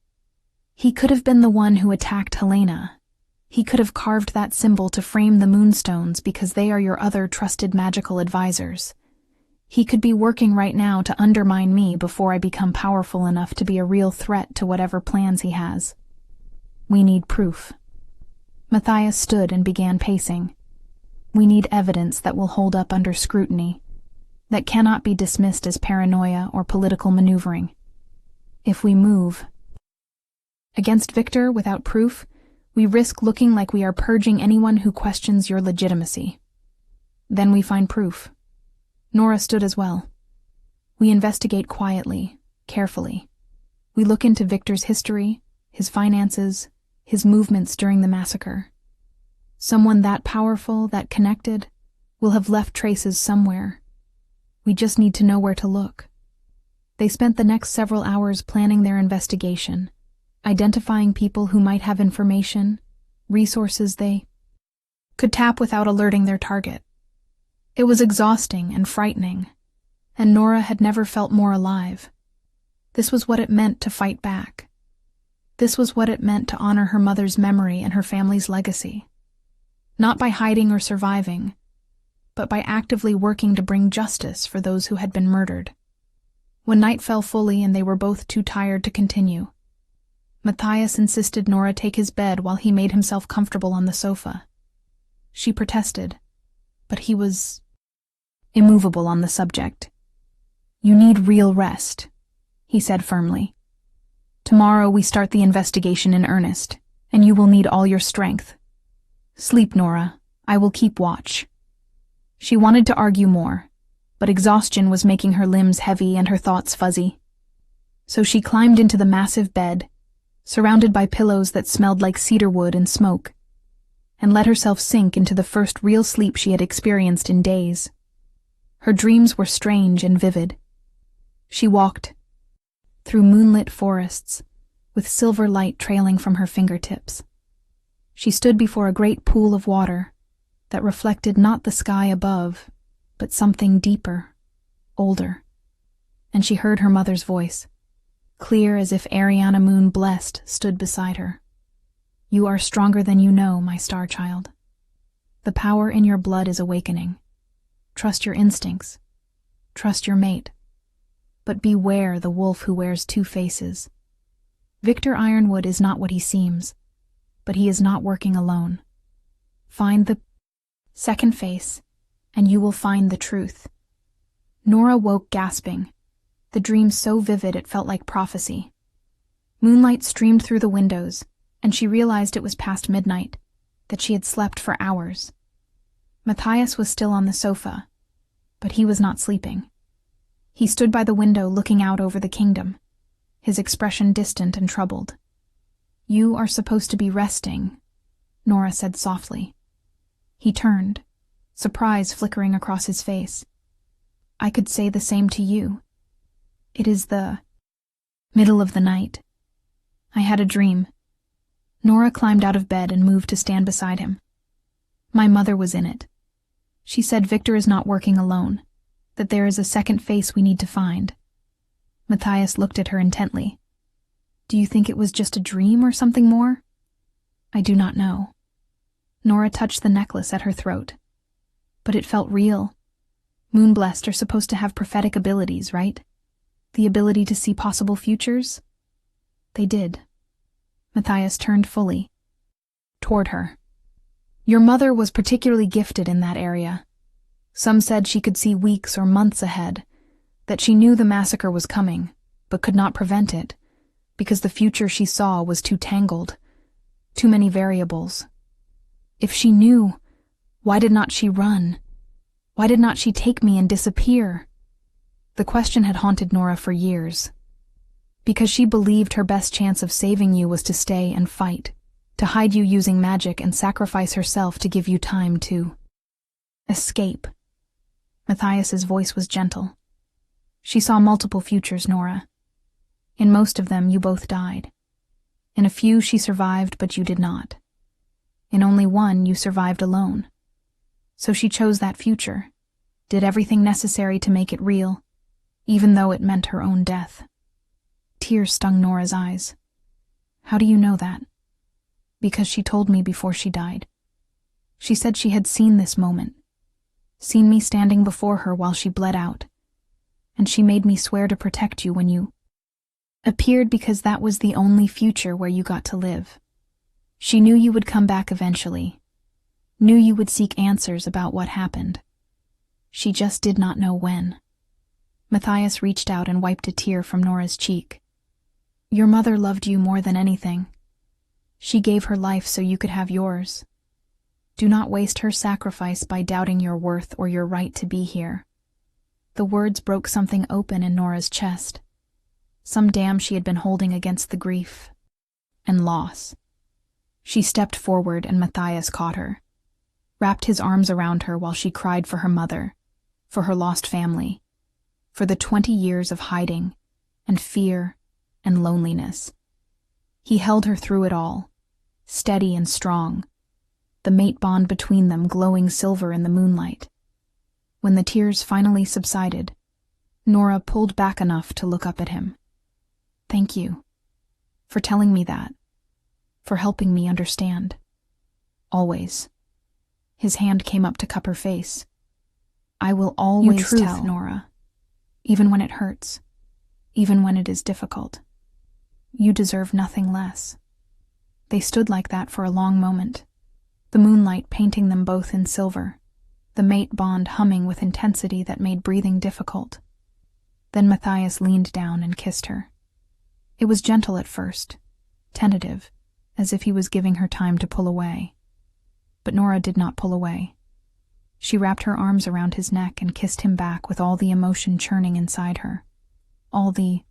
He could have been the one who attacked Helena. He could have carved that symbol to frame the moonstones because they are your other trusted magical advisors. He could be working right now to undermine me before I become powerful enough to be a real threat to whatever plans he has. We need proof. Matthias stood and began pacing. We need evidence that will hold up under scrutiny, that cannot be dismissed as paranoia or political maneuvering. If we move against Victor without proof, we risk looking like we are purging anyone who questions your legitimacy. Then we find proof. Nora stood as well. We investigate quietly, carefully. We look into Victor's history, his finances, his movements during the massacre. Someone that powerful, that connected, will have left traces somewhere. We just need to know where to look. They spent the next several hours planning their investigation, identifying people who might have information, resources they could tap without alerting their target. It was exhausting and frightening, and Nora had never felt more alive. This was what it meant to fight back. This was what it meant to honor her mother's memory and her family's legacy. Not by hiding or surviving, but by actively working to bring justice for those who had been murdered. When night fell fully and they were both too tired to continue, Matthias insisted Nora take his bed while he made himself comfortable on the sofa. She protested, but he was immovable on the subject. You need real rest, he said firmly. Tomorrow we start the investigation in earnest, and you will need all your strength. Sleep, Nora. I will keep watch. She wanted to argue more, but exhaustion was making her limbs heavy and her thoughts fuzzy. So she climbed into the massive bed, surrounded by pillows that smelled like cedarwood and smoke, and let herself sink into the first real sleep she had experienced in days. Her dreams were strange and vivid. She walked through moonlit forests, with silver light trailing from her fingertips. She stood before a great pool of water that reflected not the sky above, but something deeper, older. And she heard her mother's voice, clear as if Ariana Moon blessed stood beside her. You are stronger than you know, my star child. The power in your blood is awakening. Trust your instincts. Trust your mate. But beware the wolf who wears two faces. Victor Ironwood is not what he seems, but he is not working alone. Find the second face, and you will find the truth. Nora woke gasping, the dream so vivid it felt like prophecy. Moonlight streamed through the windows, and she realized it was past midnight, that she had slept for hours. Matthias was still on the sofa, but he was not sleeping. He stood by the window looking out over the kingdom, his expression distant and troubled. You are supposed to be resting, Nora said softly. He turned, surprise flickering across his face. I could say the same to you. It is the middle of the night. I had a dream. Nora climbed out of bed and moved to stand beside him. My mother was in it. She said Victor is not working alone, that there is a second face we need to find. Matthias looked at her intently. Do you think it was just a dream or something more? I do not know. Nora touched the necklace at her throat. But it felt real. Moonblessed are supposed to have prophetic abilities, right? The ability to see possible futures? They did. Matthias turned fully toward her. Your mother was particularly gifted in that area. Some said she could see weeks or months ahead, that she knew the massacre was coming, but could not prevent it, because the future she saw was too tangled, too many variables. If she knew, why did not she run? Why did not she take me and disappear? The question had haunted Nora for years. Because she believed her best chance of saving you was to stay and fight, to hide you using magic and sacrifice herself to give you time to escape. Matthias's voice was gentle. She saw multiple futures, Nora. In most of them, you both died. In a few she survived, but you did not. In only one you survived alone. So she chose that future, did everything necessary to make it real, even though it meant her own death. Tears stung Nora's eyes. How do you know that? Because she told me before she died. She said she had seen this moment, seen me standing before her while she bled out, and she made me swear to protect you when you appeared because that was the only future where you got to live. She knew you would come back eventually, knew you would seek answers about what happened. She just did not know when. Matthias reached out and wiped a tear from Nora's cheek. Your mother loved you more than anything. She gave her life so you could have yours. Do not waste her sacrifice by doubting your worth or your right to be here. The words broke something open in Nora's chest, some dam she had been holding against the grief and loss. She stepped forward and Matthias caught her, wrapped his arms around her while she cried for her mother, for her lost family, for the 20 years of hiding and fear and loneliness. He held her through it all, steady and strong, the mate bond between them glowing silver in the moonlight. When the tears finally subsided, Nora pulled back enough to look up at him. Thank you for telling me that, for helping me understand. Always. His hand came up to cup her face. I will always tell, Nora, even when it hurts, even when it is difficult. You deserve nothing less. They stood like that for a long moment, the moonlight painting them both in silver, the mate bond humming with intensity that made breathing difficult. Then Matthias leaned down and kissed her. It was gentle at first, tentative, as if he was giving her time to pull away. But Nora did not pull away. She wrapped her arms around his neck and kissed him back with all the emotion churning inside her, all the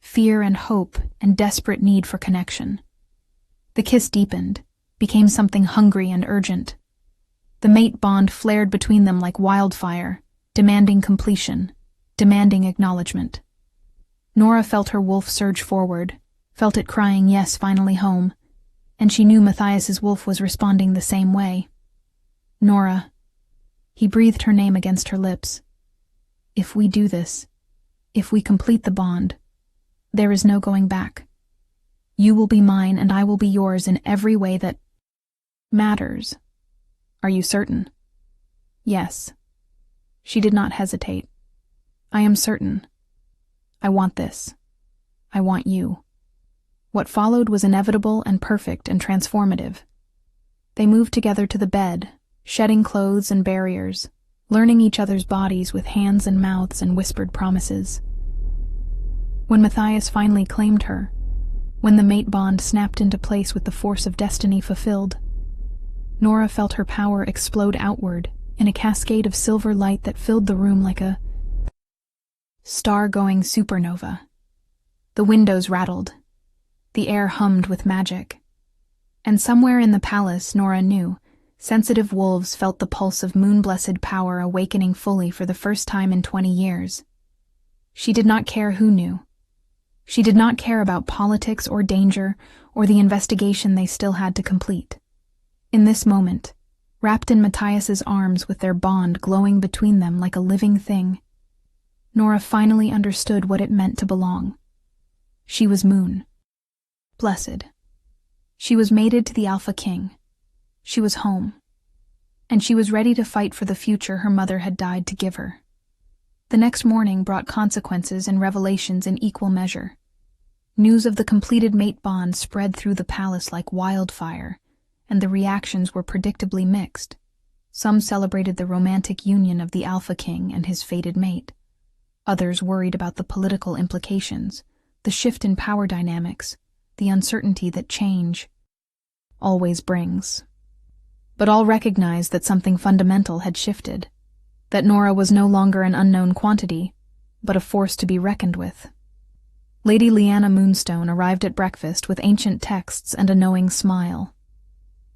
fear and hope and desperate need for connection. The kiss deepened, became something hungry and urgent. The mate bond flared between them like wildfire, demanding completion, demanding acknowledgement. Nora felt her wolf surge forward, felt it crying, yes, finally home, and she knew Matthias's wolf was responding the same way. Nora. He breathed her name against her lips. If we do this, if we complete the bond, there is no going back. You will be mine and I will be yours in every way that matters. Are you certain? Yes. She did not hesitate. I am certain. I want this. I want you. What followed was inevitable and perfect and transformative. They moved together to the bed, shedding clothes and barriers, learning each other's bodies with hands and mouths and whispered promises. When Matthias finally claimed her, when the mate bond snapped into place with the force of destiny fulfilled, Nora felt her power explode outward in a cascade of silver light that filled the room like a star-going supernova. The windows rattled. The air hummed with magic. And somewhere in the palace, Nora knew, sensitive wolves felt the pulse of moon-blessed power awakening fully for the first time in 20 years. She did not care who knew. She did not care about politics or danger or the investigation they still had to complete. In this moment, wrapped in Matthias's arms with their bond glowing between them like a living thing, Nora finally understood what it meant to belong. She was Moon. Blessed. She was mated to the Alpha King. She was home. And she was ready to fight for the future her mother had died to give her. The next morning brought consequences and revelations in equal measure. News of the completed mate bond spread through the palace like wildfire, and the reactions were predictably mixed. Some celebrated the romantic union of the Alpha King and his fated mate. Others worried about the political implications, the shift in power dynamics, the uncertainty that change always brings. But all recognized that something fundamental had shifted, that Nora was no longer an unknown quantity, but a force to be reckoned with. Lady Lyanna Moonstone arrived at breakfast with ancient texts and a knowing smile.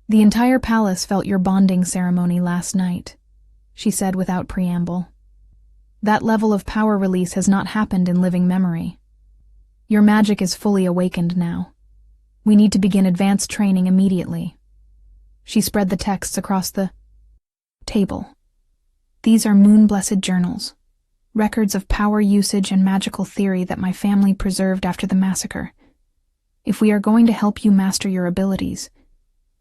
The entire palace felt your bonding ceremony last night, she said without preamble. That level of power release has not happened in living memory. Your magic is fully awakened now. We need to begin advanced training immediately. She spread the texts across the table. These are moon-blessed journals, records of power usage and magical theory that my family preserved after the massacre. If we are going to help you master your abilities,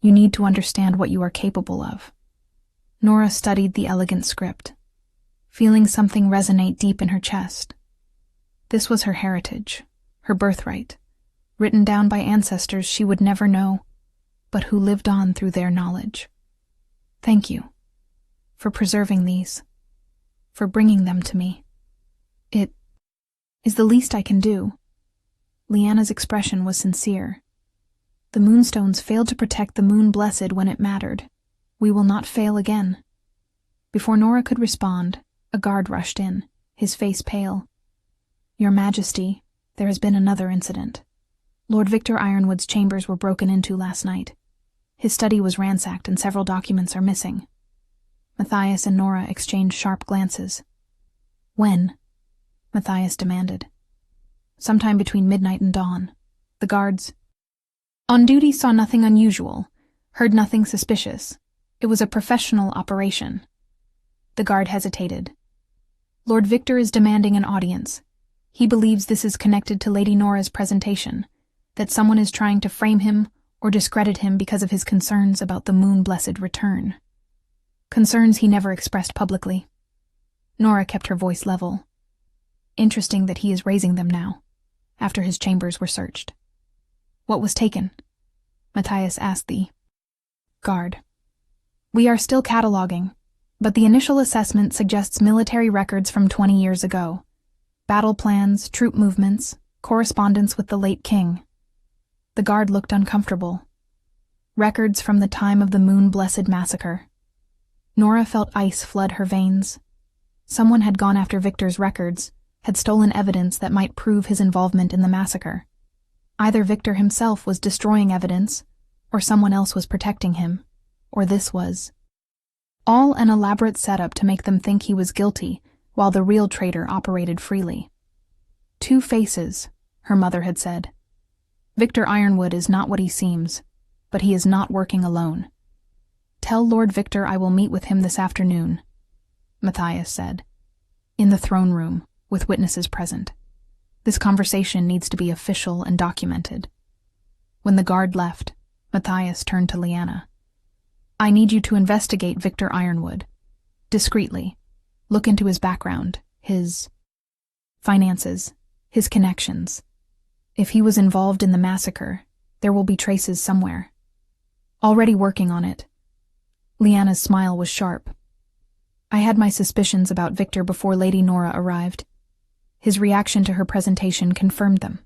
you need to understand what you are capable of. Nora studied the elegant script, feeling something resonate deep in her chest. This was her heritage, her birthright, written down by ancestors she would never know, but who lived on through their knowledge. Thank you for preserving these, for bringing them to me. It is the least I can do. Leanna's expression was sincere. The moonstones failed to protect the moon-blessed when it mattered. We will not fail again. Before Nora could respond, a guard rushed in, his face pale. Your Majesty, there has been another incident. Lord Victor Ironwood's chambers were broken into last night. His study was ransacked and several documents are missing. Matthias and Nora exchanged sharp glances. When? Matthias demanded. Sometime between midnight and dawn. The guards on duty saw nothing unusual, heard nothing suspicious. It was a professional operation. The guard hesitated. Lord Victor is demanding an audience. He believes this is connected to Lady Nora's presentation, that someone is trying to frame him or discredit him because of his concerns about the moon-blessed return. Concerns he never expressed publicly. Nora kept her voice level. Interesting that he is raising them now, after his chambers were searched. What was taken? Matthias asked the guard. We are still cataloging, but the initial assessment suggests military records from 20 years ago. Battle plans, troop movements, correspondence with the late king. The guard looked uncomfortable. Records from the time of the moon-blessed massacre. Nora felt ice flood her veins. Someone had gone after Victor's records, had stolen evidence that might prove his involvement in the massacre. Either Victor himself was destroying evidence, or someone else was protecting him, or this was all an elaborate setup to make them think he was guilty, while the real traitor operated freely. Two faces, her mother had said. Victor Ironwood is not what he seems, but he is not working alone. Tell Lord Victor I will meet with him this afternoon, Matthias said, in the throne room, with witnesses present. This conversation needs to be official and documented. When the guard left, Matthias turned to Leanna. I need you to investigate Victor Ironwood. Discreetly. Look into his background, his finances, his connections. If he was involved in the massacre, there will be traces somewhere. Already working on it. Leanna's smile was sharp. I had my suspicions about Victor before Lady Nora arrived. His reaction to her presentation confirmed them.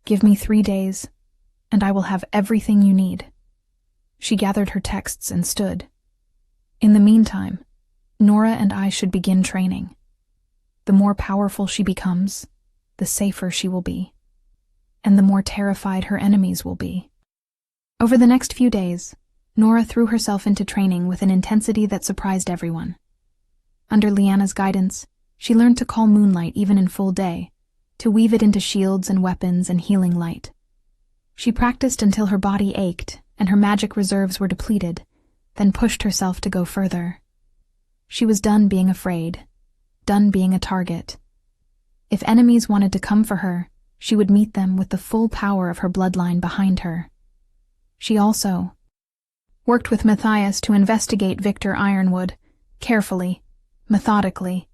Give me 3 days, and I will have everything you need. She gathered her texts and stood. In the meantime, Nora and I should begin training. The more powerful she becomes, the safer she will be, and the more terrified her enemies will be. Over the next few days, Nora threw herself into training with an intensity that surprised everyone. Under Leanna's guidance, she learned to call moonlight even in full day, to weave it into shields and weapons and healing light. She practiced until her body ached and her magic reserves were depleted, then pushed herself to go further. She was done being afraid, done being a target. If enemies wanted to come for her, she would meet them with the full power of her bloodline behind her. She also worked with Matthias to investigate Victor Ironwood, carefully, methodically,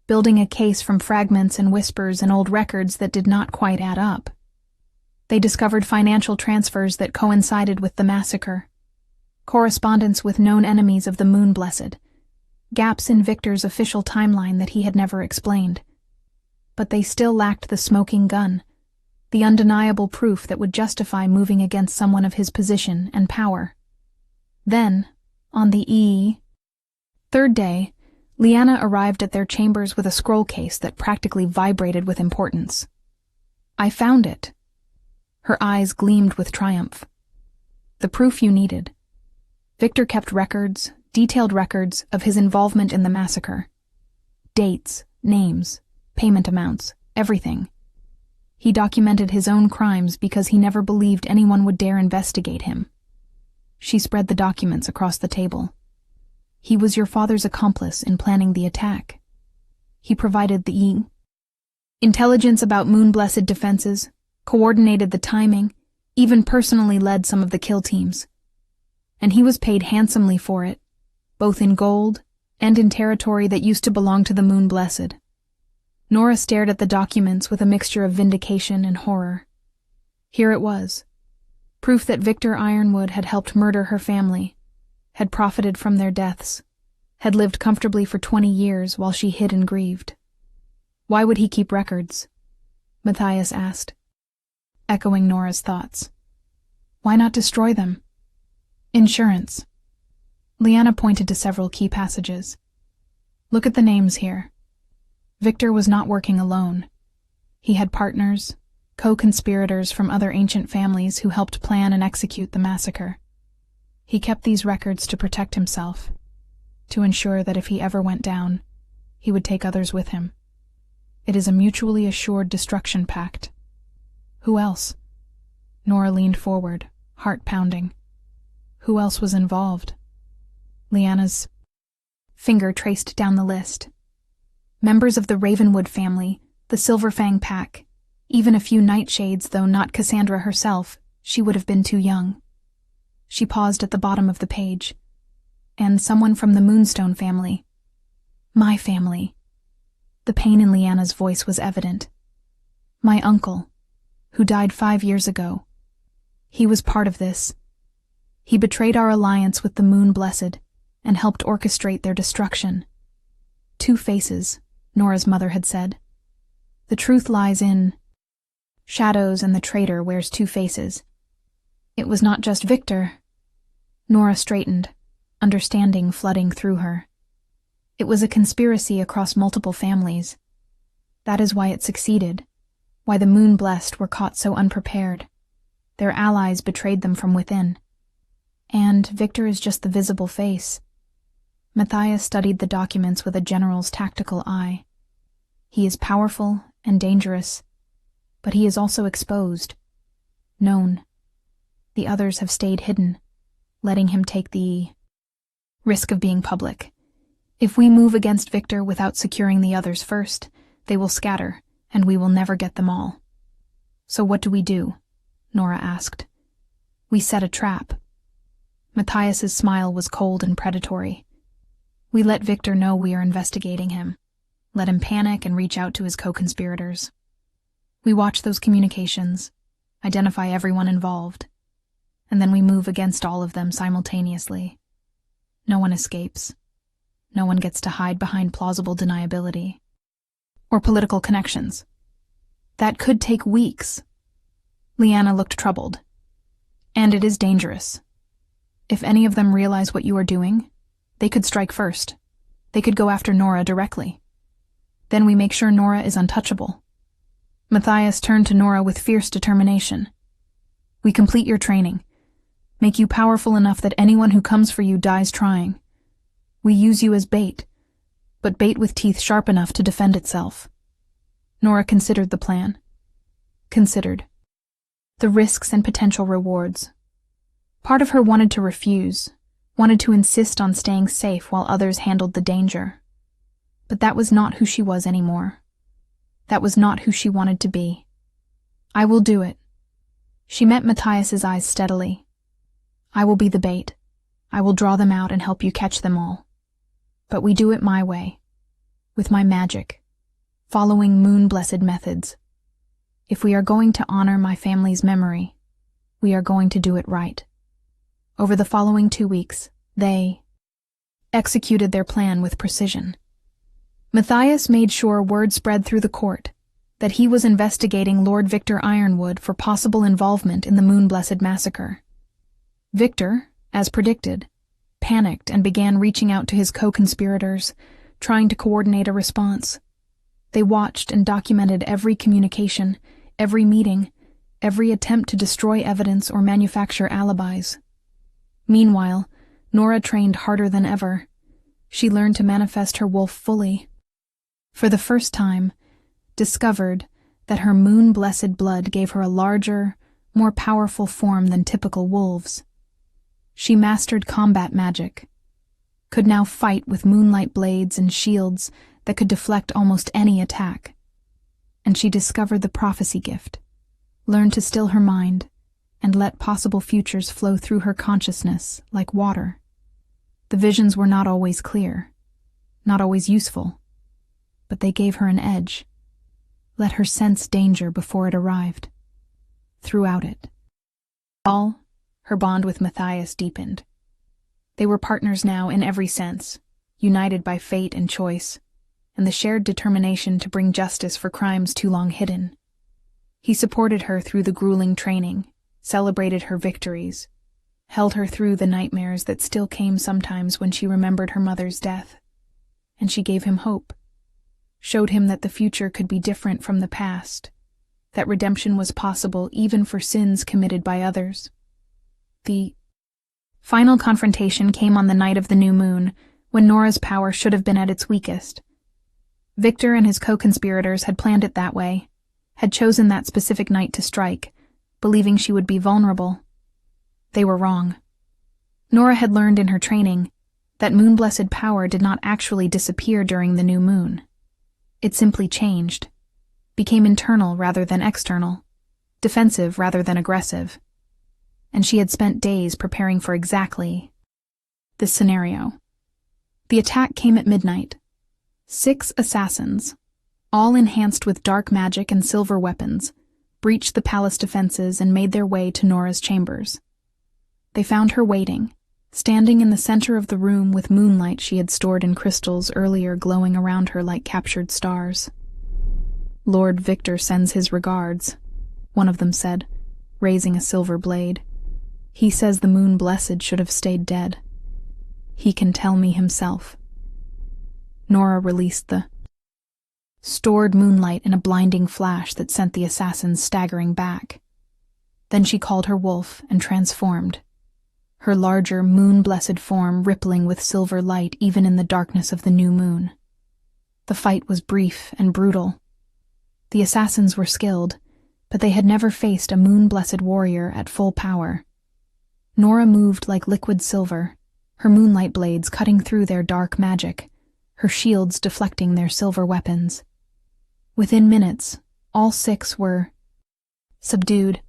building a case from fragments and whispers and old records that did not quite add up. They discovered financial transfers that coincided with the massacre, correspondence with known enemies of the Moon-Blessed, gaps in Victor's official timeline that he had never explained. But they still lacked the smoking gun, the undeniable proof that would justify moving against someone of his position and power. Then, on the third day, Leanna arrived at their chambers with a scroll case that practically vibrated with importance. I found it. Her eyes gleamed with triumph. The proof you needed. Victor kept records, detailed records, of his involvement in the massacre. Dates, names, payment amounts, everything. He documented his own crimes because he never believed anyone would dare investigate him. She spread the documents across the table. He was your father's accomplice in planning the attack. He provided the intelligence about Moon-blessed defenses, coordinated the timing, even personally led some of the kill teams. And he was paid handsomely for it, both in gold and in territory that used to belong to the Moon-blessed. Nora stared at the documents with a mixture of vindication and horror. Here it was. Proof that Victor Ironwood had helped murder her family, had profited from their deaths, had lived comfortably for 20 years while she hid and grieved. Why would he keep records? Matthias asked, echoing Nora's thoughts. Why not destroy them? Insurance. Liana pointed to several key passages. Look at the names here. Victor was not working alone. He had partners, co-conspirators from other ancient families who helped plan and execute the massacre. He kept these records to protect himself, to ensure that if he ever went down, he would take others with him. It is a mutually assured destruction pact. Who else? Nora leaned forward, heart pounding. Who else was involved? Liana's finger traced down the list. Members of the Ravenwood family, the Silverfang pack, even a few Nightshades, though not Cassandra herself, she would have been too young. She paused at the bottom of the page. And someone from the Moonstone family. My family. The pain in Liana's voice was evident. My uncle, who died 5 years ago. He was part of this. He betrayed our alliance with the Moon-blessed and helped orchestrate their destruction. 2 faces, Nora's mother had said. The truth lies in shadows, and the traitor wears 2 faces. It was not just Victor. Nora straightened, understanding flooding through her. It was a conspiracy across multiple families. That is why it succeeded, why the Moon-blessed were caught so unprepared. Their allies betrayed them from within. And Victor is just the visible face. Matthias studied the documents with a general's tactical eye. He is powerful and dangerous, but he is also exposed, known. The others have stayed hidden, letting him take the risk of being public. If we move against Victor without securing the others first, they will scatter, and we will never get them all. So what do? Nora asked. We set a trap. Matthias's smile was cold and predatory. We let Victor know we are investigating him. Let him panic and reach out to his co-conspirators. We watch those communications, identify everyone involved, and then we move against all of them simultaneously. No one escapes. No one gets to hide behind plausible deniability. Or political connections. That could take weeks. Liana looked troubled. And it is dangerous. If any of them realize what you are doing, they could strike first. They could go after Nora directly. Then we make sure Nora is untouchable. Matthias turned to Nora with fierce determination. We complete your training. Make you powerful enough that anyone who comes for you dies trying. We use you as bait, but bait with teeth sharp enough to defend itself. Nora considered the plan. Considered the risks and potential rewards. Part of her wanted to refuse, wanted to insist on staying safe while others handled the danger. But that was not who she was anymore. That was not who she wanted to be. I will do it. She met Matthias's eyes steadily. I will be the bait. I will draw them out and help you catch them all. But we do it my way, with my magic, following Moon-blessed methods. If we are going to honor my family's memory, we are going to do it right. Over the following 2 weeks, they executed their plan with precision. Matthias made sure word spread through the court that he was investigating Lord Victor Ironwood for possible involvement in the Moon-blessed massacre. Victor, as predicted, panicked and began reaching out to his co-conspirators, trying to coordinate a response. They watched and documented every communication, every meeting, every attempt to destroy evidence or manufacture alibis. Meanwhile, Nora trained harder than ever. She learned to manifest her wolf fully. For the first time, discovered that her moon-blessed blood gave her a larger, more powerful form than typical wolves. She mastered combat magic, could now fight with moonlight blades and shields that could deflect almost any attack. And she discovered the prophecy gift, learned to still her mind, and let possible futures flow through her consciousness like water. The visions were not always clear, not always useful, but they gave her an edge. Let her sense danger before it arrived. Throughout it, her bond with Matthias deepened. They were partners now in every sense, united by fate and choice, and the shared determination to bring justice for crimes too long hidden. He supported her through the grueling training, celebrated her victories, held her through the nightmares that still came sometimes when she remembered her mother's death. And she gave him hope, showed him that the future could be different from the past, that redemption was possible even for sins committed by others. The final confrontation came on the night of the new moon, when Nora's power should have been at its weakest. Victor and his co-conspirators had planned it that way, had chosen that specific night to strike, believing she would be vulnerable. They were wrong. Nora had learned in her training that moon-blessed power did not actually disappear during the new moon. It simply changed, became internal rather than external, defensive rather than aggressive. And she had spent days preparing for exactly this scenario. The attack came at midnight. 6 assassins, all enhanced with dark magic and silver weapons, breached the palace defenses and made their way to Nora's chambers. They found her waiting, standing in the center of the room with moonlight she had stored in crystals earlier glowing around her like captured stars. "Lord Victor sends his regards," one of them said, raising a silver blade. "He says the moon blessed should have stayed dead. He can tell me himself." Nora released the stored moonlight in a blinding flash that sent the assassins staggering back. Then she called her wolf and transformed, her larger, moon-blessed form rippling with silver light even in the darkness of the new moon. The fight was brief and brutal. The assassins were skilled, but they had never faced a moon-blessed warrior at full power. Nora moved like liquid silver, her moonlight blades cutting through their dark magic, her shields deflecting their silver weapons. Within minutes, all 6 were subdued,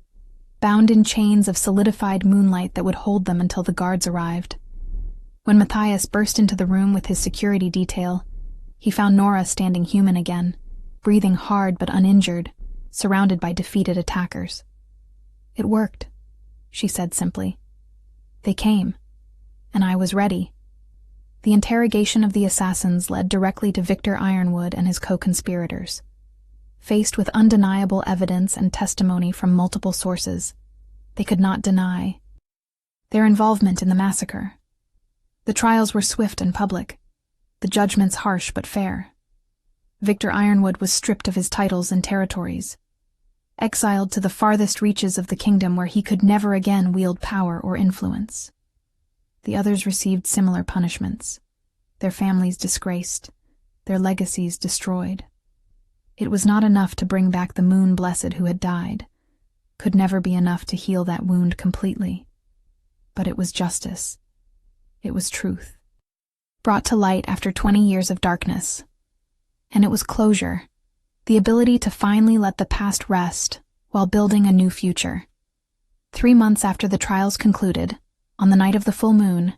bound in chains of solidified moonlight that would hold them until the guards arrived. When Matthias burst into the room with his security detail, he found Nora standing human again, breathing hard but uninjured, surrounded by defeated attackers. "It worked," she said simply. "They came, and I was ready." The interrogation of the assassins led directly to Victor Ironwood and his co-conspirators. Faced with undeniable evidence and testimony from multiple sources, they could not deny their involvement in the massacre. The trials were swift and public, the judgments harsh but fair. Victor Ironwood was stripped of his titles and territories, exiled to the farthest reaches of the kingdom where he could never again wield power or influence. The others received similar punishments, their families disgraced, their legacies destroyed. It was not enough to bring back the moon blessed who had died, could never be enough to heal that wound completely. But it was justice. It was truth, brought to light after 20 years of darkness. And it was closure, the ability to finally let the past rest while building a new future. 3 months after the trials concluded, on the night of the full moon,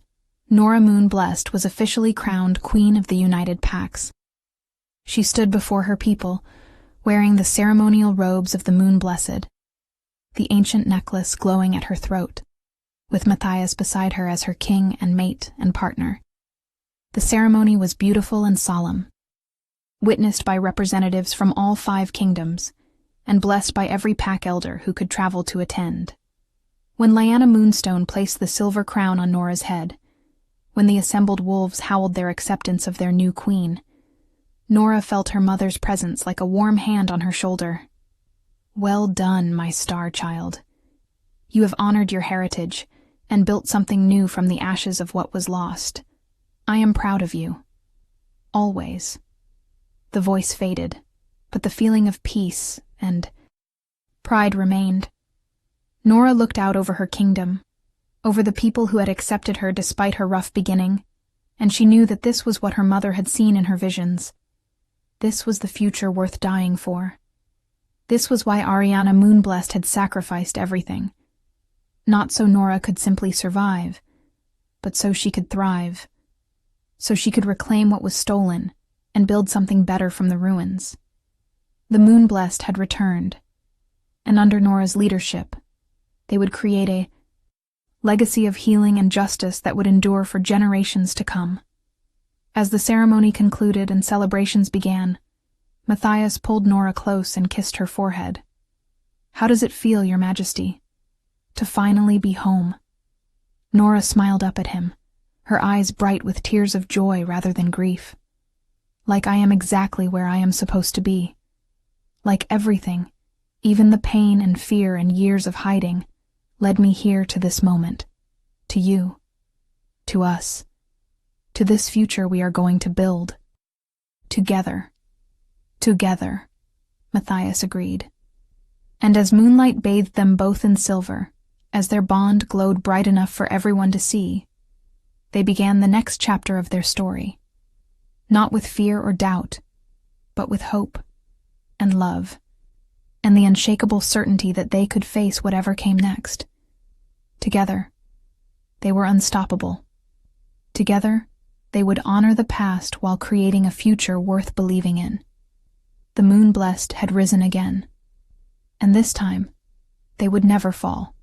Nora Moon Blessed was officially crowned Queen of the United Pax. She stood before her people, wearing the ceremonial robes of the Moon Blessed, the ancient necklace glowing at her throat, with Matthias beside her as her king and mate and partner. The ceremony was beautiful and solemn, witnessed by representatives from all 5 kingdoms, and blessed by every pack elder who could travel to attend. When Lyanna Moonstone placed the silver crown on Nora's head, when the assembled wolves howled their acceptance of their new queen, Nora felt her mother's presence like a warm hand on her shoulder. "Well done, my star child. You have honored your heritage and built something new from the ashes of what was lost. I am proud of you. Always." The voice faded, but the feeling of peace and pride remained. Nora looked out over her kingdom, over the people who had accepted her despite her rough beginning, and she knew that this was what her mother had seen in her visions. This was the future worth dying for. This was why Ariana Moonblessed had sacrificed everything. Not so Nora could simply survive, but so she could thrive. So she could reclaim what was stolen and build something better from the ruins. The Moonblessed had returned, and under Nora's leadership, they would create a legacy of healing and justice that would endure for generations to come. As the ceremony concluded and celebrations began, Matthias pulled Nora close and kissed her forehead. "How does it feel, Your Majesty? To finally be home?" Nora smiled up at him, her eyes bright with tears of joy rather than grief. "Like I am exactly where I am supposed to be. Like everything, even the pain and fear and years of hiding, led me here to this moment, to you, to us, to this future we are going to build. Together. Together," Matthias agreed. And as moonlight bathed them both in silver, as their bond glowed bright enough for everyone to see, they began the next chapter of their story. Not with fear or doubt, but with hope and love, and the unshakable certainty that they could face whatever came next. Together, they were unstoppable. Together, they would honor the past while creating a future worth believing in. The Moonblessed had risen again, and this time, they would never fall.